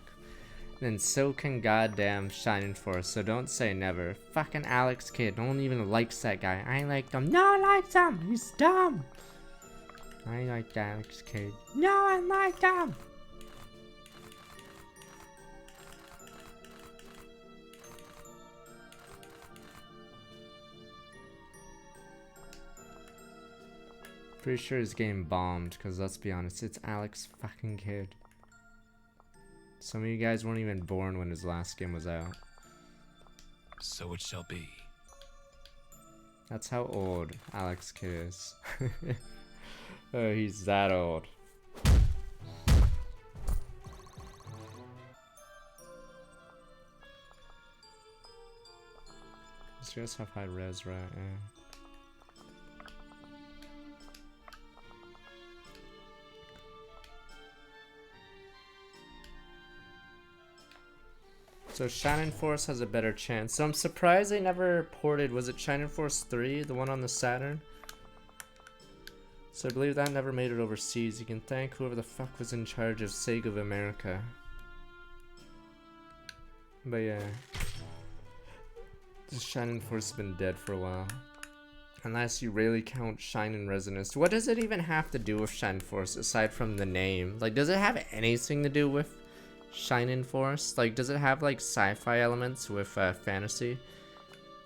then so can goddamn Shining Force. So don't say never. Fucking Alex Kidd. No one even likes that guy. I like him. No one likes him. He's dumb. I like Alex Kidd. No one likes him. Pretty sure his game bombed, because let's be honest, it's Alex fucking Kidd. Some of you guys weren't even born when his last game was out. So it shall be. That's how old Alex Kidd is. Oh, he's that old. These guys have high res, right? Yeah. So Shining Force has a better chance. So I'm surprised they never ported, was it Shining Force 3, the one on the Saturn? So I believe that never made it overseas. You can thank whoever the fuck was in charge of Sega of America. But yeah. This Shining Force has been dead for a while. Unless you really count Shining Resonance. What does it even have to do with Shining Force aside from the name? Like, does it have anything to do with Shining Force? Like, does it have like sci-fi elements with fantasy?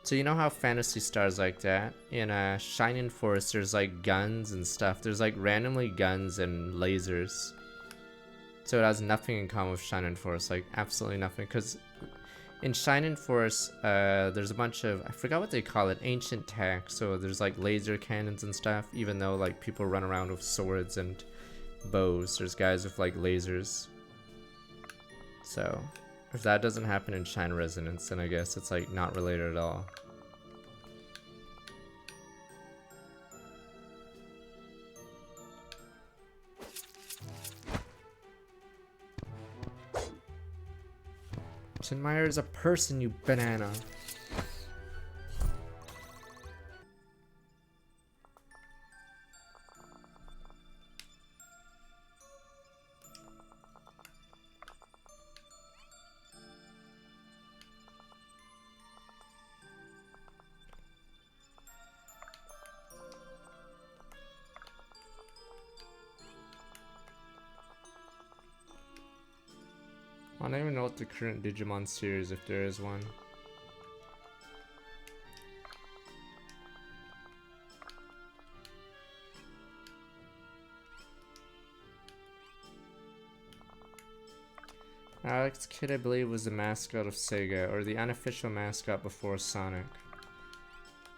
So you know how Fantasy Stars like that? In Shining Force there's like guns and stuff. There's like randomly guns and lasers. So it has nothing in common with Shining Force, like absolutely nothing. Because in Shining Force there's a bunch of, I forgot what they call it, ancient tech. So there's like laser cannons and stuff, even though like people run around with swords and bows. There's guys with like lasers. So, if that doesn't happen in Shine Resonance, then I guess it's like not related at all. Tin Meyer is a person, you banana. I don't even know what the current Digimon series, if there is one. Alex Kidd, I believe, was the mascot of Sega, or the unofficial mascot before Sonic.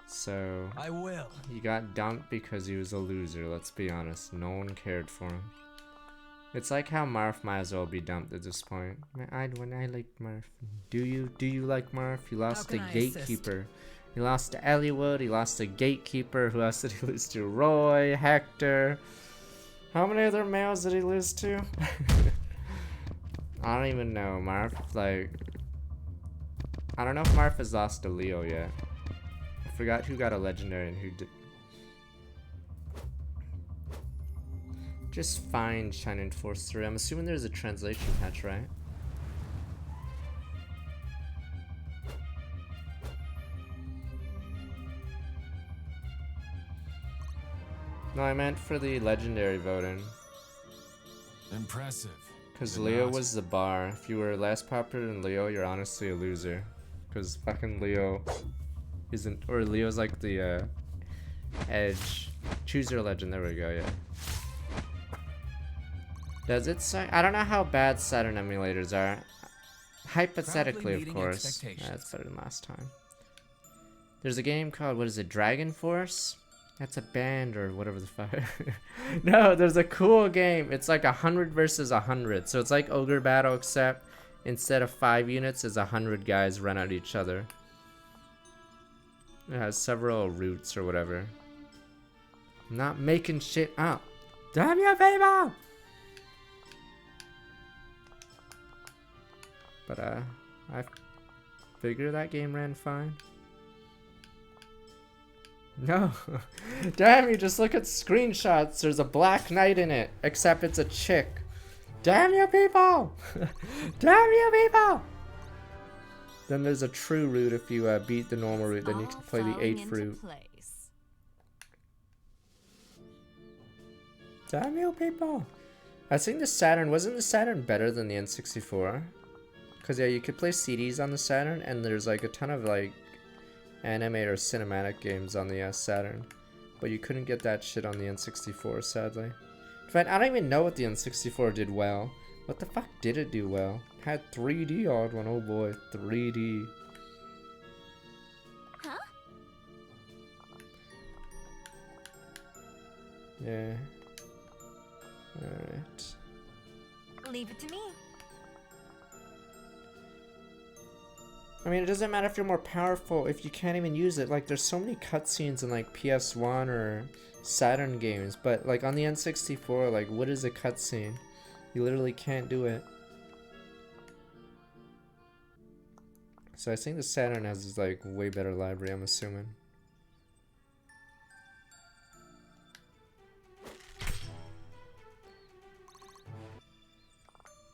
So, I will. he got dumped because he was a loser, let's be honest. No one cared for him. It's like how Marth might as well be dumped at this point. I like Marth. Do you like Marth? He lost to Gatekeeper. He lost to Elliowood. He lost to Gatekeeper. Who else did he lose to? Roy, Hector. How many other males did he lose to? I don't even know. Marth, like, I don't know if Martha's lost to Leo yet. I forgot who got a legendary and who did. Just find Shining Force 3. I'm assuming there's a translation patch, right? No, I meant for the legendary voting. Impressive. Because Did Leo not. was the bar. If you were less popular than Leo, you're honestly a loser. Because fucking Leo isn't, or Leo's like the edge. Choose your legend. There we go. Yeah. Does it say? I don't know how bad Saturn emulators are. Hypothetically, of meeting course. expectations. That's better than last time. There's a game called, what is it, Dragon Force? That's a band or whatever the fuck. No, there's a cool game. It's like 100 versus 100. So it's like Ogre Battle, except instead of 5 units, it's 100 guys run at each other. It has several routes or whatever. I'm not making shit up. Damn you, people! But I figure that game ran fine. No. Damn, you just look at screenshots. There's a Black Knight in it, except it's a chick. Damn you, people! Damn you, people! Then there's a true route. If you beat the normal route, then you can play the 8th route. Damn you, people! I think the Saturn, wasn't the Saturn better than the N64? Because yeah, you could play CDs on the Saturn, and there's like a ton of like anime or cinematic games on the Saturn, but you couldn't get that shit on the N64, sadly. In fact, I don't even know what the N64 did well. What the fuck did it do well? It had 3D odd one, oh boy, 3D. Huh? Yeah. Alright. Leave it to me. I mean, it doesn't matter if you're more powerful if you can't even use it. Like, there's so many cutscenes in, like, PS1 or Saturn games. But, like, on the N64, like, what is a cutscene? You literally can't do it. So I think the Saturn has, like, way better library, I'm assuming.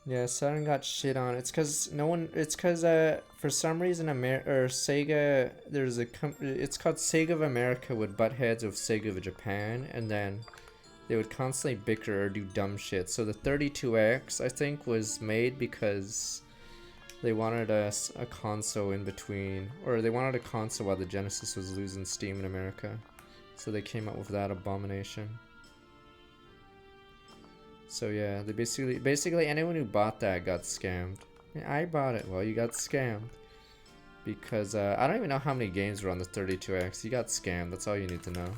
Yeah, Saturn got shit on. It's cause no one. It's cause for some reason Sega. There's a it's called Sega of America would butt heads with Sega of Japan, and then they would constantly bicker or do dumb shit. So the 32X I think was made because they wanted a console in between, or they wanted a console while the Genesis was losing steam in America. So they came up with that abomination. So yeah, they basically anyone who bought that got scammed. Yeah, I bought it. Well, you got scammed. Because I don't even know how many games were on the 32X. You got scammed. That's all you need to know.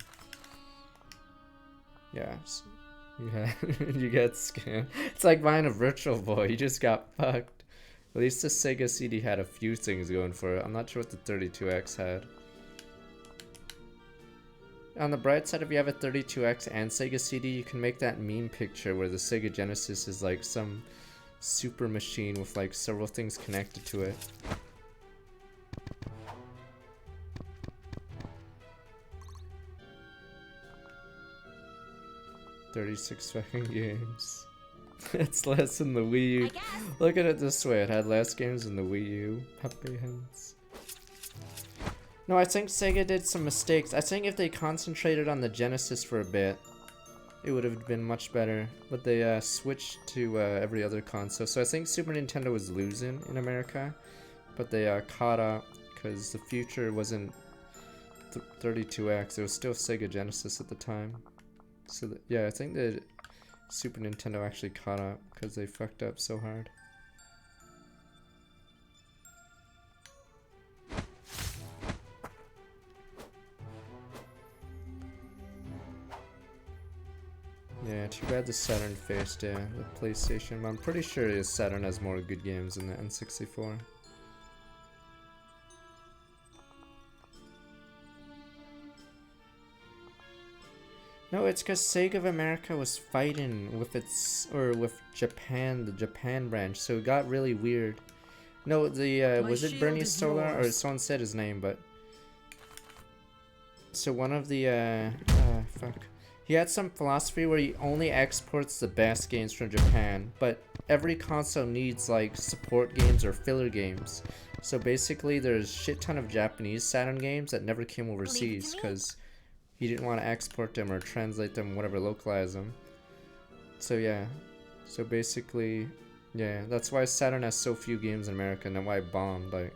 Yes. Yeah, you got scammed. It's like buying a Virtual Boy. You just got fucked. At least the Sega CD had a few things going for it. I'm not sure what the 32X had. On the bright side, if you have a 32X and Sega CD, you can make that meme picture where the Sega Genesis is like some super machine with like several things connected to it. $36 fucking games. It's less than the Wii U. Look at it this way, it had less games than the Wii U. Puppy hands. No, I think Sega did some mistakes. I think if they concentrated on the Genesis for a bit, it would have been much better. But they switched to every other console. So I think Super Nintendo was losing in America, but they caught up because the future wasn't 32X. It was still Sega Genesis at the time. So yeah, I think the Super Nintendo actually caught up because they fucked up so hard. Yeah, too bad the Saturn faced the PlayStation, but I'm pretty sure the Saturn has more good games than the N64. No, it's because Sega of America was fighting with with Japan, the Japan branch, so it got really weird. No, the My was it shield Bernie is Stolar or yours. someone said his name, but so one of the fuck. He had some philosophy where he only exports the best games from Japan, but every console needs like support games or filler games. So basically there's shit ton of Japanese Saturn games that never came overseas because he didn't want to export them or translate them, whatever, localize them. So yeah, so basically, yeah, that's why Saturn has so few games in America and why it bombed. Like,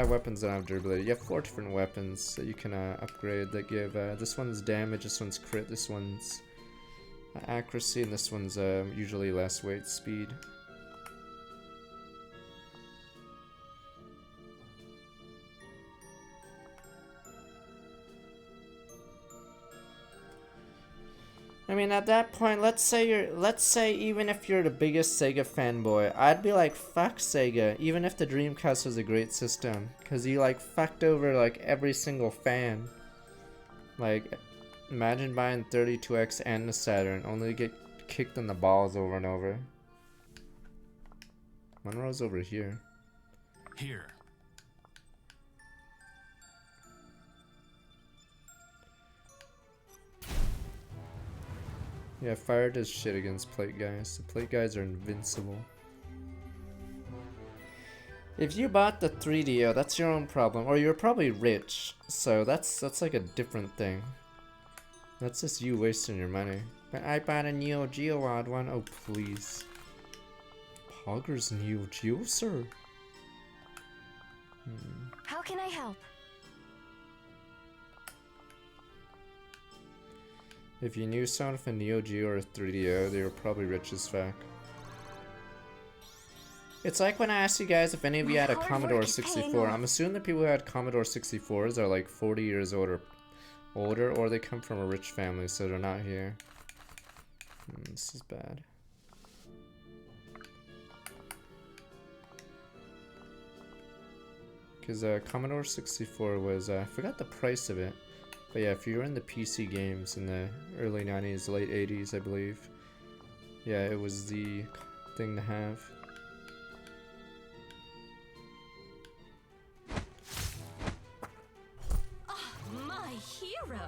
weapons don't have durability. You have 4 different weapons that you can upgrade that give, this one's damage, this one's crit, this one's accuracy, and this one's usually less weight speed. I mean, at that point, let's say even if you're the biggest Sega fanboy, I'd be like, fuck Sega, even if the Dreamcast was a great system, cause you like fucked over like every single fan. Like, imagine buying 32X and the Saturn, only to get kicked in the balls over and over. Monroe's over here. Here. Yeah, fire does shit against plate guys. The plate guys are invincible. If you bought the 3DO, that's your own problem. Or you're probably rich. So that's like a different thing. That's just you wasting your money. But I bought a Neo Geo odd one. Oh please. Pogger's Neo Geo, sir. How can I help? If you knew someone with a Neo Geo or a 3DO, they were probably rich as fuck. It's like when I asked you guys if any of you had a Commodore 64. I'm assuming the people who had Commodore 64s are like 40 years old or older, or they come from a rich family, so they're not here. This is bad. Because Commodore 64 was, I forgot the price of it. But yeah, if you were in the PC games in the early 90s, late 80s, I believe. Yeah, it was the thing to have. My hero!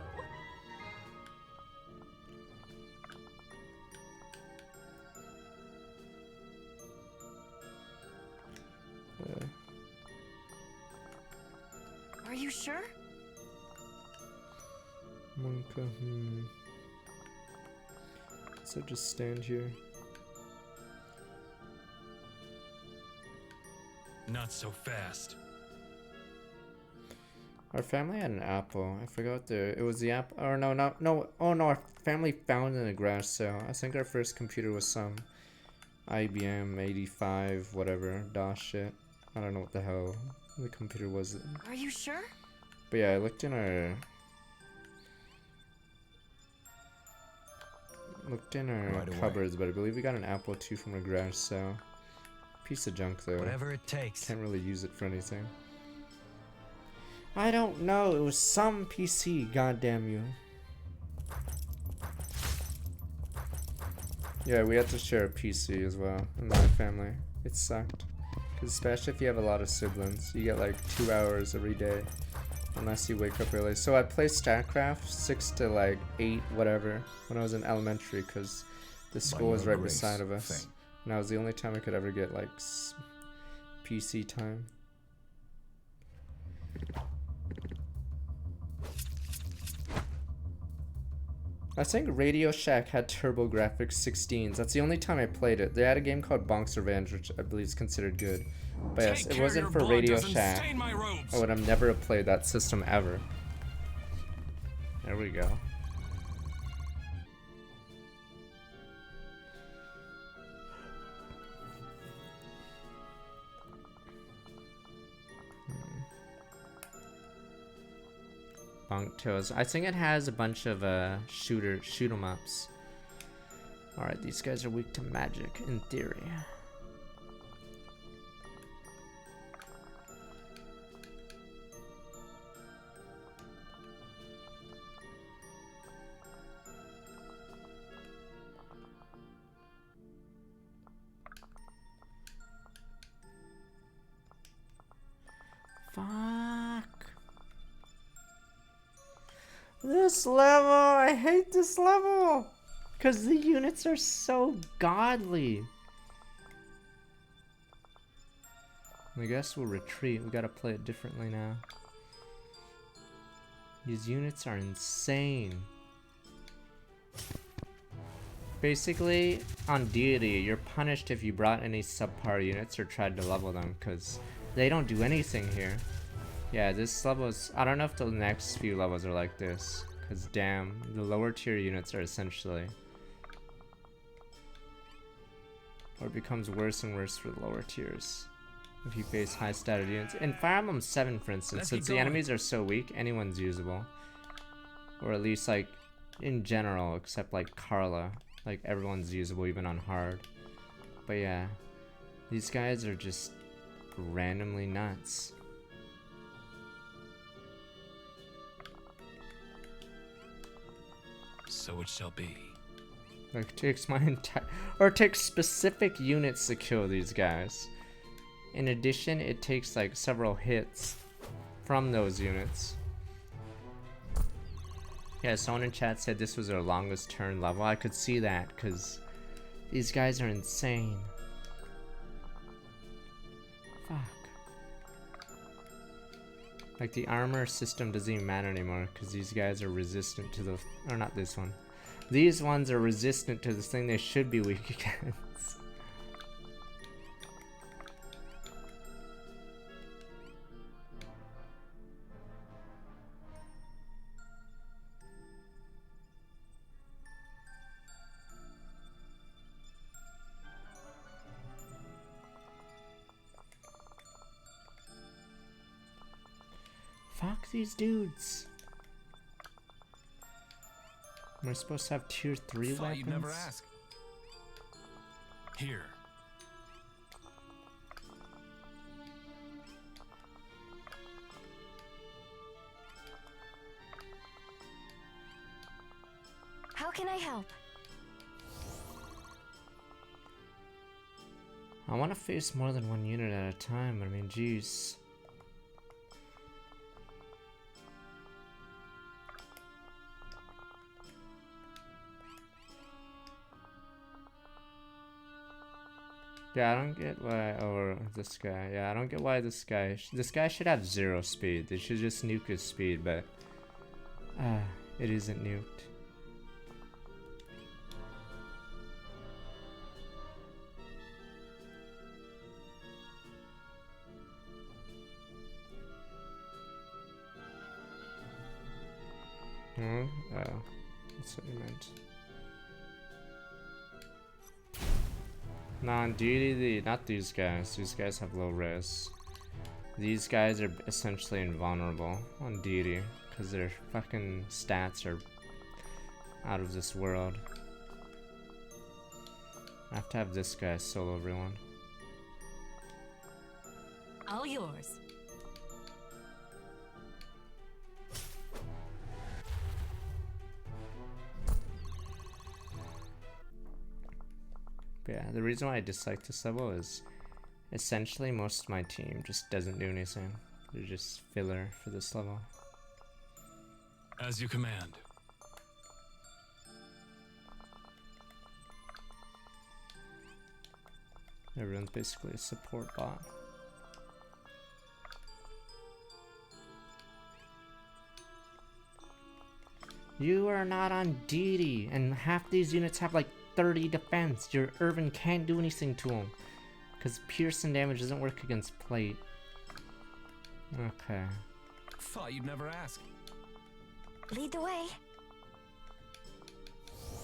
Are you sure? Monka, So just stand here. Not so fast. Our family had an Apple. I forgot it was the app. Or no. Oh no, our family found it in a garage sale. I think our first computer was some IBM 85 whatever DOS shit. I don't know what the hell the computer was. Are you sure? But yeah, I looked in our cupboards, but I believe we got an Apple II from a garage sale. Piece of junk though. Whatever it takes. Can't really use it for anything. I don't know. It was some PC. Goddamn you. Yeah, we had to share a PC as well in my family. It sucked. 'Cause especially if you have a lot of siblings, you get like 2 hours every day, unless you wake up early. So I played StarCraft 6 to like 8, whatever, when I was in elementary, because the school was right beside of us. And that was the only time I could ever get like PC time. I think Radio Shack had TurboGrafx 16s. That's the only time I played it. They had a game called Bonk's Revenge, which I believe is considered good. But yes, it wasn't for Radio Shack. I would have never played that system ever. There we go. Bonk Toes. I think it has a bunch of shoot 'em ups. Alright, these guys are weak to magic, in theory. Fuck. This level, I hate this level. Because the units are so godly. I guess we'll retreat. We gotta play it differently now. These units are insane. Basically, on Deity, you're punished if you brought any subpar units or tried to level them, because they don't do anything here. Yeah, this level is... I don't know if the next few levels are like this, because damn, the lower tier units are essentially... Or it becomes worse and worse for the lower tiers if you face high status units. In Fire Emblem 7, for instance, since the enemies are so weak, anyone's usable. Or at least, like, in general, except, like, Carla. Like, everyone's usable, even on hard. But yeah, these guys are just randomly nuts. So it shall be. Like, it takes my entire... Or it takes specific units to kill these guys. In addition, it takes, like, several hits from those units. Yeah, someone in chat said this was their longest turn level. I could see that, because these guys are insane. Fuck. Like, the armor system doesn't even matter anymore, because these guys are resistant to the... Or not this one. These ones are resistant to this thing they should be weak against. Fuck these dudes. Am I supposed to have tier 3 Thought weapons? you'd never ask. Here. How can I help? I want to face more than one unit at a time. I mean, jeez. Yeah, I don't get why, or this guy, yeah, I don't get why this guy should have 0 speed. They should just nuke his speed, but, it isn't nuked. Hmm? Oh, that's what you meant. Nah, on Deity, not these guys. These guys have low res. These guys are essentially invulnerable on Deity, because their fucking stats are out of this world. I have to have this guy solo everyone. All yours. But yeah, the reason why I dislike this level is essentially most of my team just doesn't do anything. They're just filler for this level. As you command. Everyone's basically a support bot. You are not on Deity, and half these units have like 30 defense. Your Irvin can't do anything to him because piercing damage doesn't work against plate. Okay. Thought you'd never ask. Lead the way.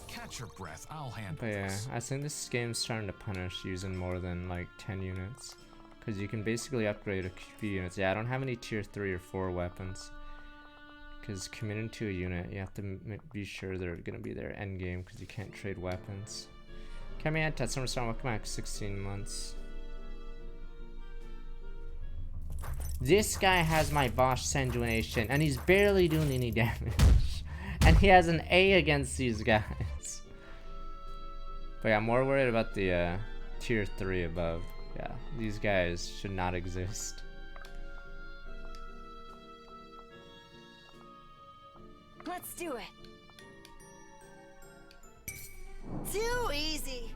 Catch your breath. I'll handle But yeah, this. I think this game's starting to punish using more than like 10 units, because you can basically upgrade a few units. Yeah, I don't have any tier 3 or 4 weapons, because committing to a unit, you have to be sure they're gonna be there end game, because you can't trade weapons. Kamianta, SummerStar, welcome back, 16 months. This guy has my Bosch Sanguination, and he's barely doing any damage. And he has an A against these guys. But yeah, I'm more worried about the tier 3 above. Yeah, these guys should not exist. Let's do it. Too easy.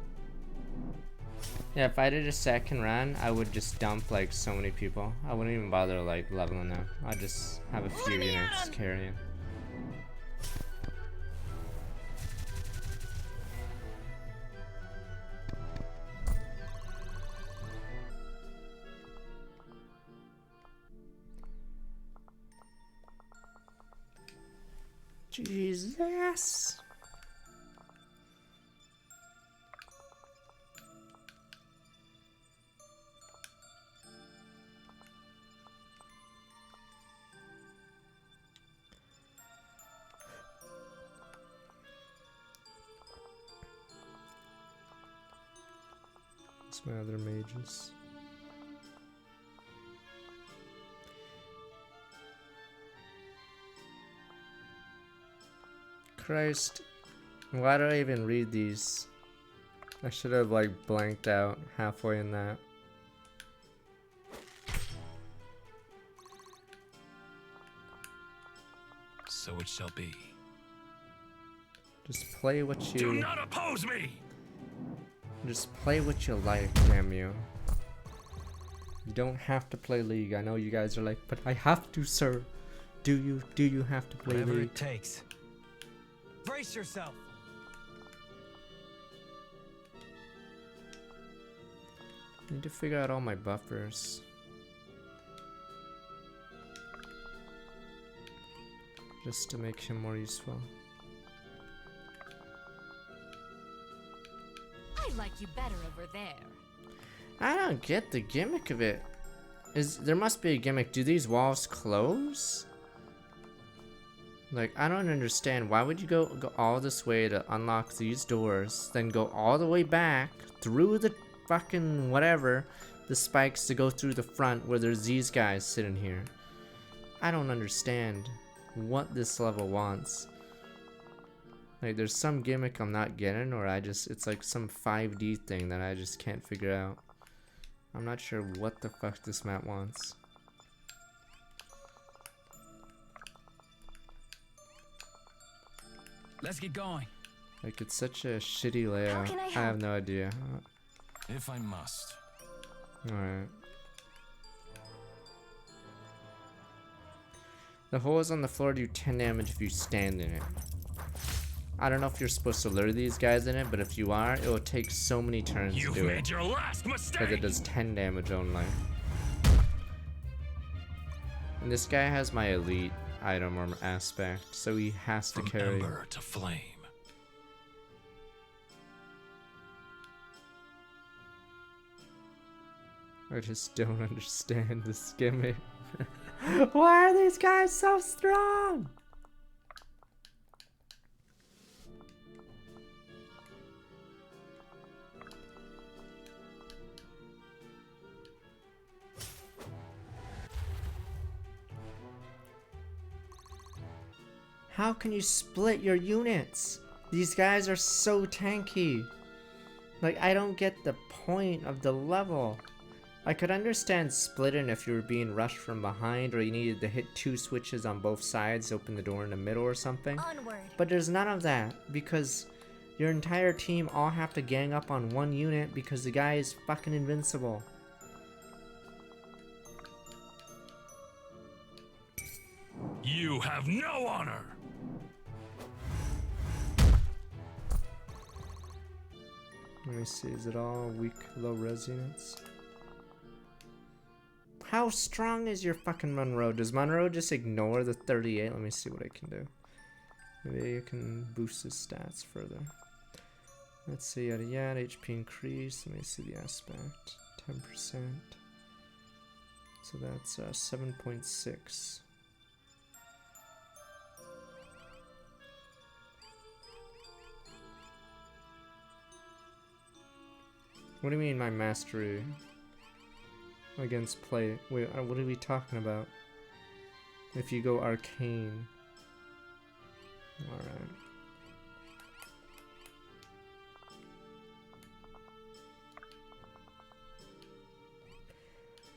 Yeah, if I did a second run, I would just dump like so many people. I wouldn't even bother like leveling them. I'd just have a few units carrying. Jesus. It's my other mages. Christ, why do I even read these? I should have like blanked out halfway in that. So it shall be. Just play what Do you not oppose me! just play what you like, damn you. You don't have to play League. I know you guys are like, but I have to, sir. Do you have to play Whatever League? it takes. Brace yourself. Need to figure out all my buffers. Just to make him more useful. I like you better over there. I don't get the gimmick of it. There must be a gimmick. Do these walls close? Like, I don't understand. Why would you go all this way to unlock these doors, then go all the way back through the fucking whatever, the spikes to go through the front where there's these guys sitting here? I don't understand what this level wants. Like, there's some gimmick I'm not getting, or it's like some 5D thing that I just can't figure out. I'm not sure what the fuck this map wants. Let's get going. Like, it's such a shitty layout. can I I help? have no idea. If I must. Alright. The holes on the floor do 10 damage if you stand in it. I don't know if you're supposed to lure these guys in it, but if you are, it will take so many turns to You've do made it. your last Because mistake! it does 10 damage only. And this guy has my elite item or aspect, so he has to From carry. ember to flame. I just don't understand this gimmick. Why are these guys so strong? How can you split your units? These guys are so tanky. Like, I don't get the point of the level. I could understand splitting if you were being rushed from behind, or you needed to hit 2 switches on both sides to open the door in the middle or something. Onward. But there's none of that, because your entire team all have to gang up on one unit because the guy is fucking invincible. You have no honor! Let me see, is it all weak, low res units? How strong is your fucking Monroe? Does Monroe just ignore the 38? Let me see what I can do. Maybe I can boost his stats further. Let's see, yada yada, HP increase. Let me see the aspect. 10%. So that's 7.6. What do you mean my mastery against play? Wait, what are we talking about? If you go arcane. Alright.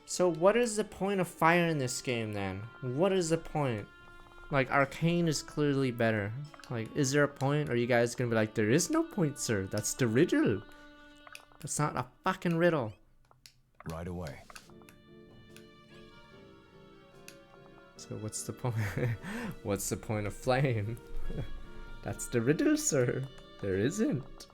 So what is the point of fire in this game then? What is the point? Like, Arcane is clearly better. Like, is there a point? Or are you guys gonna be like, there is no point, sir. That's the riddle. That's not a fucking riddle. Right away. So what's the point? What's the point of flame? That's the riddle, sir. There isn't.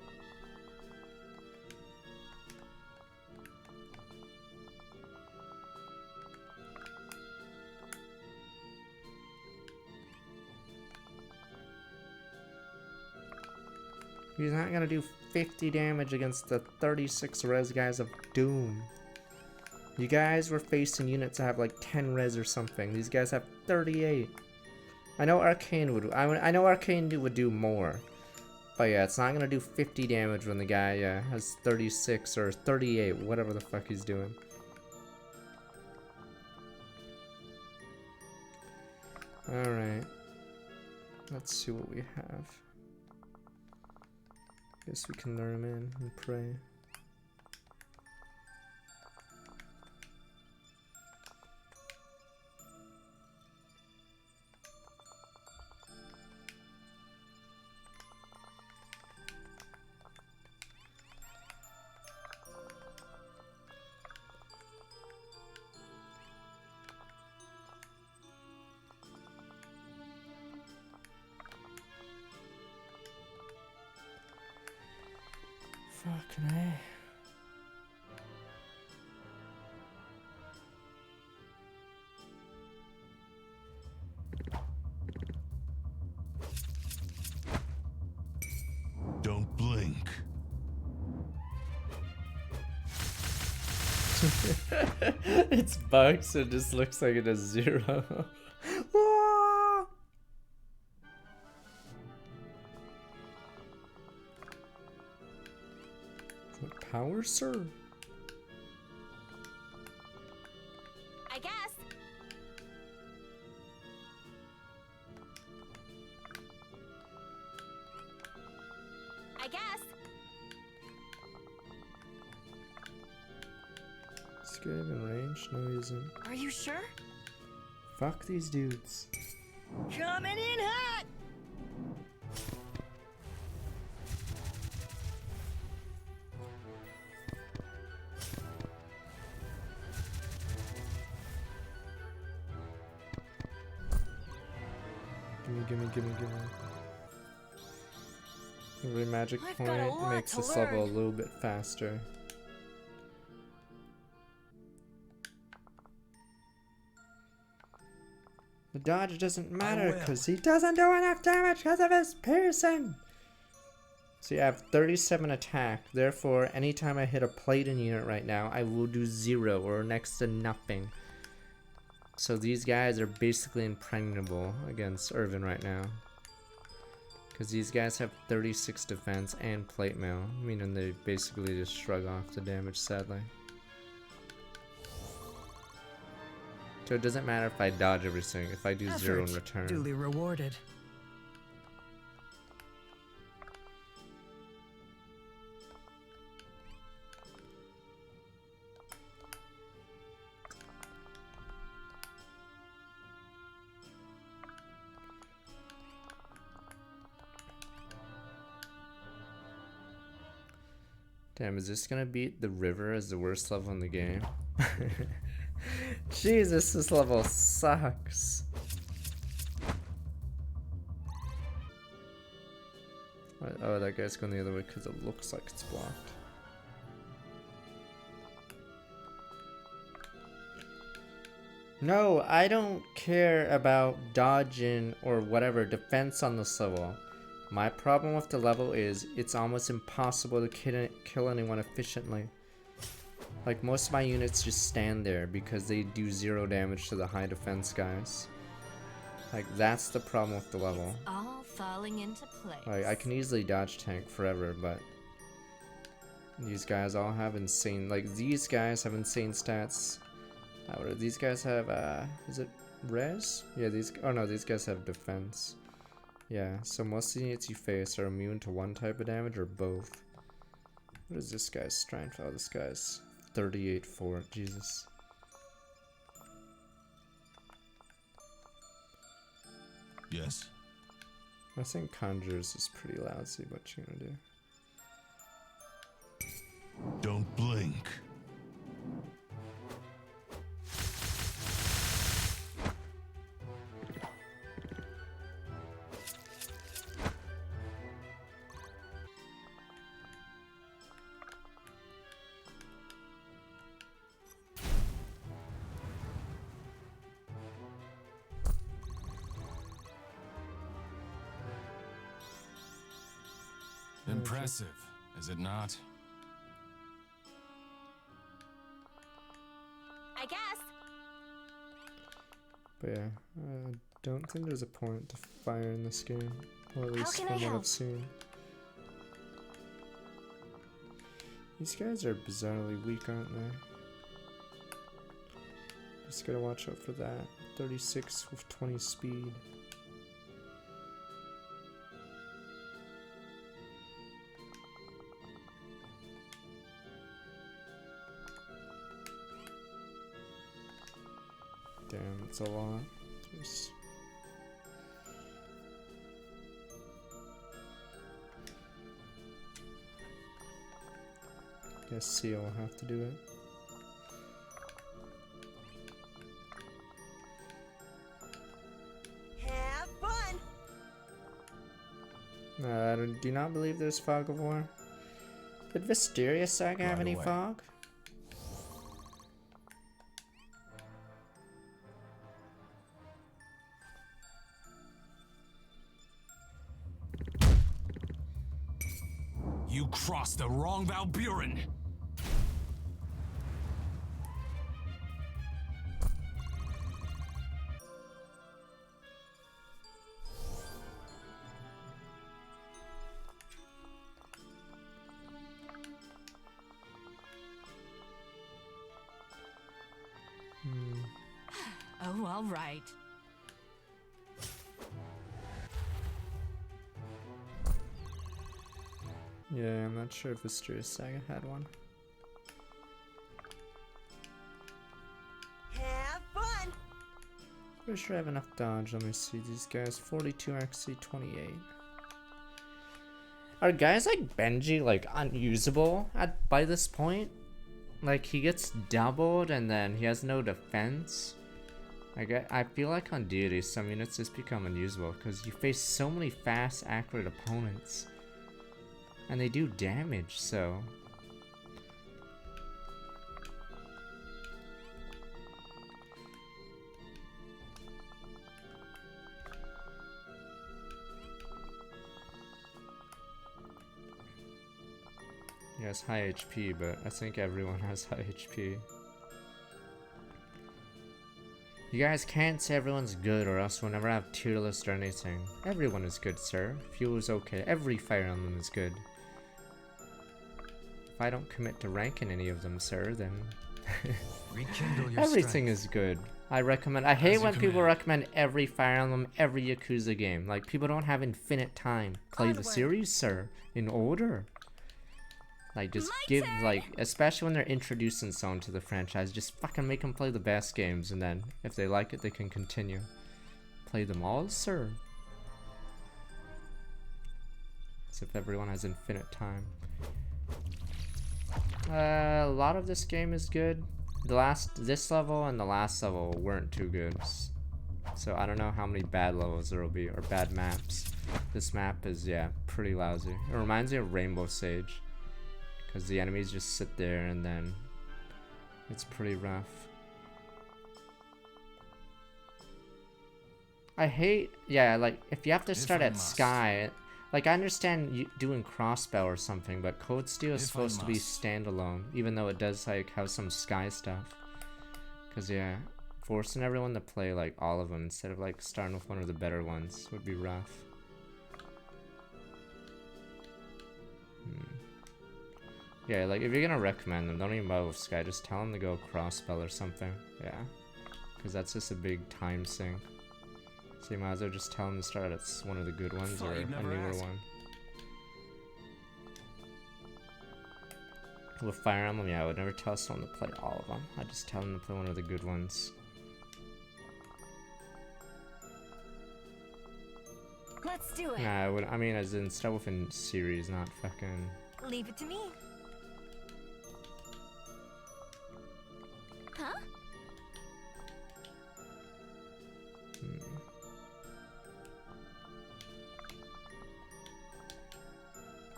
He's not gonna do 50 damage against the 36 res guys of Doom. You guys were facing units that have like 10 res or something. These guys have 38. I know Arcane would. I know Arcane would do more. But yeah, it's not gonna do 50 damage when the guy has 36 or 38, whatever the fuck he's doing. Alright. Let's see what we have. Guess we can lure him in and pray. Fucking A. Don't blink. It's bugged, so it just looks like it has 0. What power, sir? I guess. I guess. Is this guy in range? No, he isn't. Are you sure? Fuck these dudes. Coming in hot! Gimme. Every magic I've got a point lot makes to this level a learn. little bit faster. The dodge doesn't matter will. because he doesn't do enough damage because of his piercing. So you have 37 attack. Therefore, anytime I hit a Platon unit right now, I will do 0 or next to nothing. So these guys are basically impregnable against Irvin right now. Because these guys have 36 defense and plate mail, meaning they basically just shrug off the damage, sadly. So it doesn't matter if I dodge everything, if I do 0 in Effort return. duly rewarded. Damn, is this gonna beat the river as the worst level in the game? Jesus, this level sucks. Oh, that guy's going the other way because it looks like it's blocked. No, I don't care about dodging or whatever defense on this level. My problem with the level is it's almost impossible to kill anyone efficiently. Like, most of my units just stand there because they do 0 damage to the high defense guys. Like, that's the problem with the level. All falling into place. Like, I can easily dodge tank forever, but these guys all have insane, like, these guys have insane stats. What do these guys have? Is it res? Yeah, oh no, these guys have defense. Yeah, so most of the units you face are immune to one type of damage or both. What is this guy's strength? Oh, this guy's 38 for it. Jesus. Yes. I think Conjures is pretty lousy. What you gonna do? Don't blink. Impressive, is it not? I guess. But yeah, I don't think there's a point to fire in this game, or at least can from I what help? I've seen. These guys are bizarrely weak, aren't they? Just gotta watch out for that. 36 with 20 speed. Damn, it's a lot. Just... Guess Seal will have to do it. Have fun. Do you not believe there's Fog of War? Did Wisteria Saga have Right any away. fog? You crossed the wrong Valburin! Oh, all right. Yeah, I'm not sure if Wisteria Saga had one. Have fun. Pretty sure I have enough dodge. Let me see these guys. 42 XC 28. Are guys like Benji like unusable by this point? Like he gets doubled and then he has no defense. I feel like on Deity some units just become unusable because you face so many fast, accurate opponents. And they do damage, so... He has high HP, but I think everyone has high HP. You guys can't say everyone's good or else we'll never have tier list or anything. Everyone is good, sir. Fuel is okay. Every Fire Emblem is good. If I don't commit to ranking any of them, sir, then Rekindle your everything is good. I recommend. I hate As you when people command. recommend every Fire Emblem, every Yakuza game. Like people don't have infinite time. Play the Onward. series, sir, in order. Like just give like, especially when they're introducing someone to the franchise, just fucking make them play the best games, and then if they like it, they can continue. Play them all, sir. As if everyone has infinite time. A lot of this game is good. This level and the last level weren't too good. So I don't know how many bad levels there will be, or bad maps. This map is, yeah, pretty lousy. It reminds me of Rainbow Sage. Because the enemies just sit there and then it's pretty rough. I hate, yeah, like if you have to start I at must. Sky, like I understand you doing Crossbow or something, but Code Steel is If I supposed to be must. standalone, even though it does like have some Sky stuff. Because yeah, forcing everyone to play like all of them instead of like starting with one of the better ones would be rough. Yeah, like if you're gonna recommend them, don't even bother with Sky, just tell them to go Crossbell or something. Yeah, because that's just a big time sink. So you might as well just tell them to start at one of the good ones or a you'd never newer ask. one. With Fire Emblem, yeah, I would never tell someone to play all of them. I'd just tell them to play one of the good ones. do it. Nah, I mean as in stuff within series, not fucking... Leave it to me. Huh?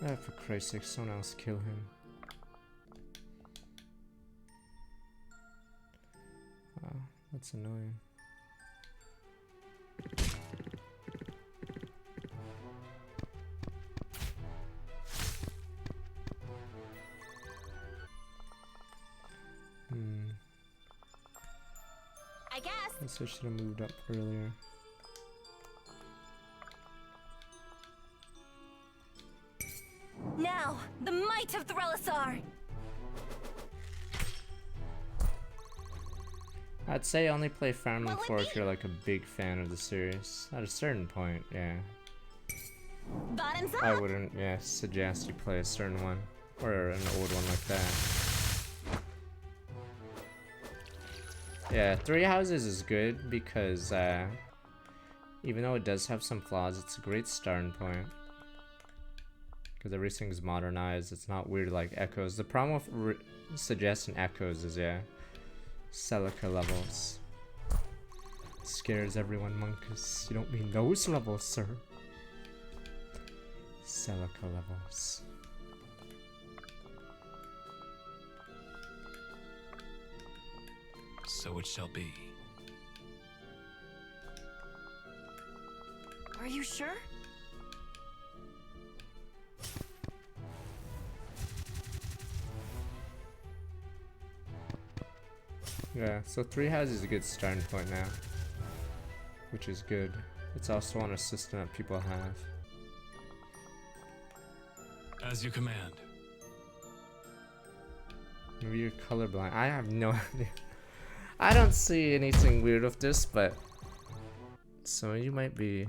Ah, for Christ's sake, someone else kill him. Wow, that's annoying. I guess. Guess I should have moved up earlier. Now, the might of the Relisar. I'd say only play Farmland Will it 4 if be? you're like a big fan of the series. At a certain point, yeah. Bottoms I up. wouldn't, yeah, suggest you play a certain one. Or an old one like that. Yeah, Three Houses is good because, even though it does have some flaws, it's a great starting point. Because everything's modernized, it's not weird like Echoes. The problem with suggesting Echoes is, yeah, Celica levels. Scares everyone, Monkus. You don't mean those levels, sir. Celica levels. So it shall be. Are you sure? Yeah, so Three Houses is a good starting point now. Which is good. It's also one system that people have. As you command. Maybe you're colorblind. I have no idea. I don't see anything weird with this, but so you might be.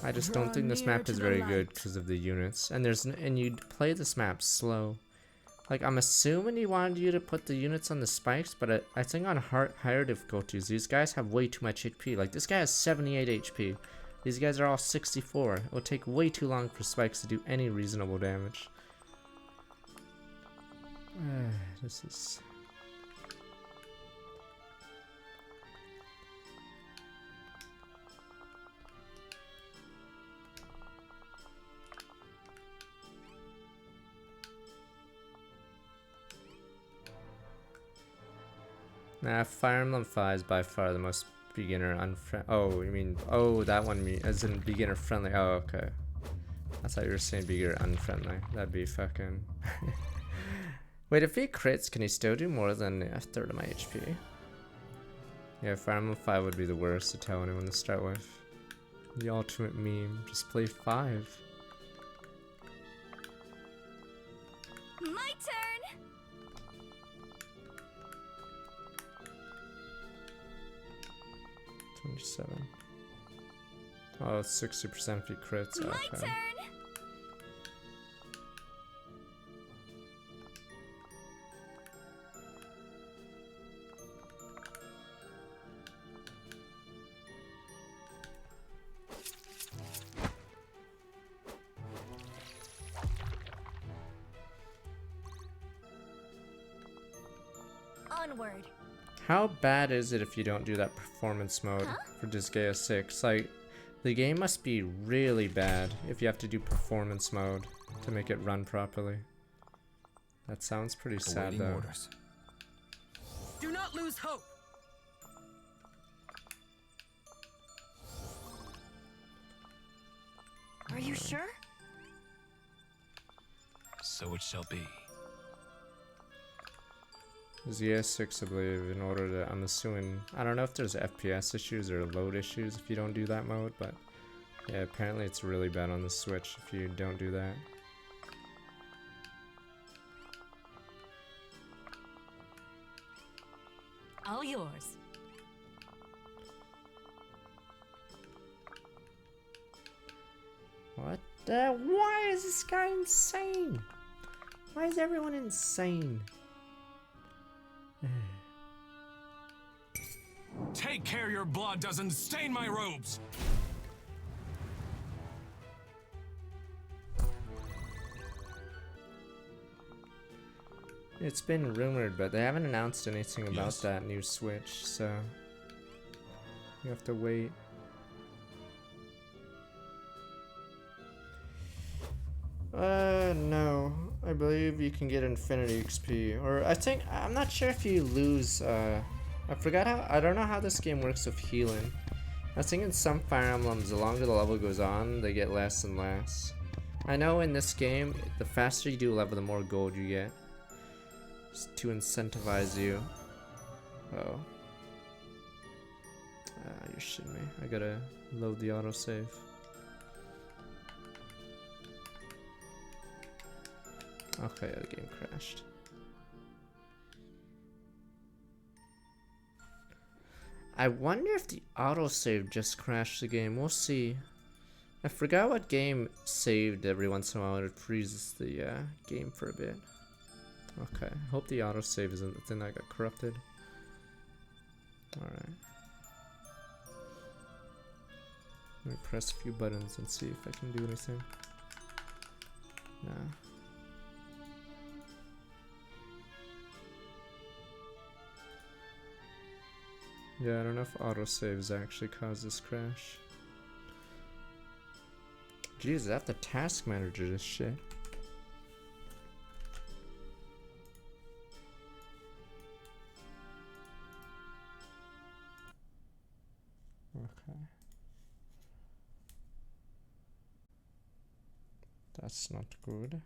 I just don't think this map is very good because of the units, and and you play this map slow. Like I'm assuming he wanted you to put the units on the spikes, but I think on higher difficulties, these guys have way too much HP. Like this guy has 78 HP. These guys are all 64. It will take way too long for spikes to do any reasonable damage. This is... Nah, Fire Emblem 5 is by far the most beginner unfriendly. Oh, you mean, oh, that one as in beginner friendly. Oh, okay. I thought you were saying beginner unfriendly. That'd be fucking... Wait, if he crits, can he still do more than a third of my HP? Yeah, Fire Emblem 5 would be the worst to tell anyone to start with. The ultimate meme. Just play 5. My turn. 27. Oh, it's 60% if he crits. My Okay. turn. Onward. How bad is it if you don't do that performance mode for Disgaea 6? Like, the game must be really bad if you have to do performance mode to make it run properly. That sounds pretty sad Awaiting though. orders. Do not lose hope. Are you sure? So it shall be. Disgaea 6, I believe, in order to, I'm assuming, I don't know if there's FPS issues or load issues if you don't do that mode, but yeah, apparently it's really bad on the Switch if you don't do that. All yours. What the? Why is this guy insane? Why is everyone insane? Take Take care your blood doesn't stain my robes! It's been rumored, but they haven't announced anything about Yes. that new Switch, so you have to wait. No. I believe you can get Infinity XP. Or I'm not sure if you lose, I don't know how this game works with healing. I think in some Fire Emblems, the longer the level goes on, they get less and less. I know in this game, the faster you do level, the more gold you get. Just to incentivize you. Oh. You're shitting me. I gotta load the autosave. Okay, the game crashed. I wonder if the autosave just crashed the game. We'll see. I forgot what game saved every once in a while. It freezes the game for a bit. Okay, hope the autosave isn't the thing that got corrupted. Alright. Let me press a few buttons and see if I can do anything. Nah. Yeah, I don't know if autosaves actually cause this crash. Jeez, I have to task manager this shit. Okay. That's not good.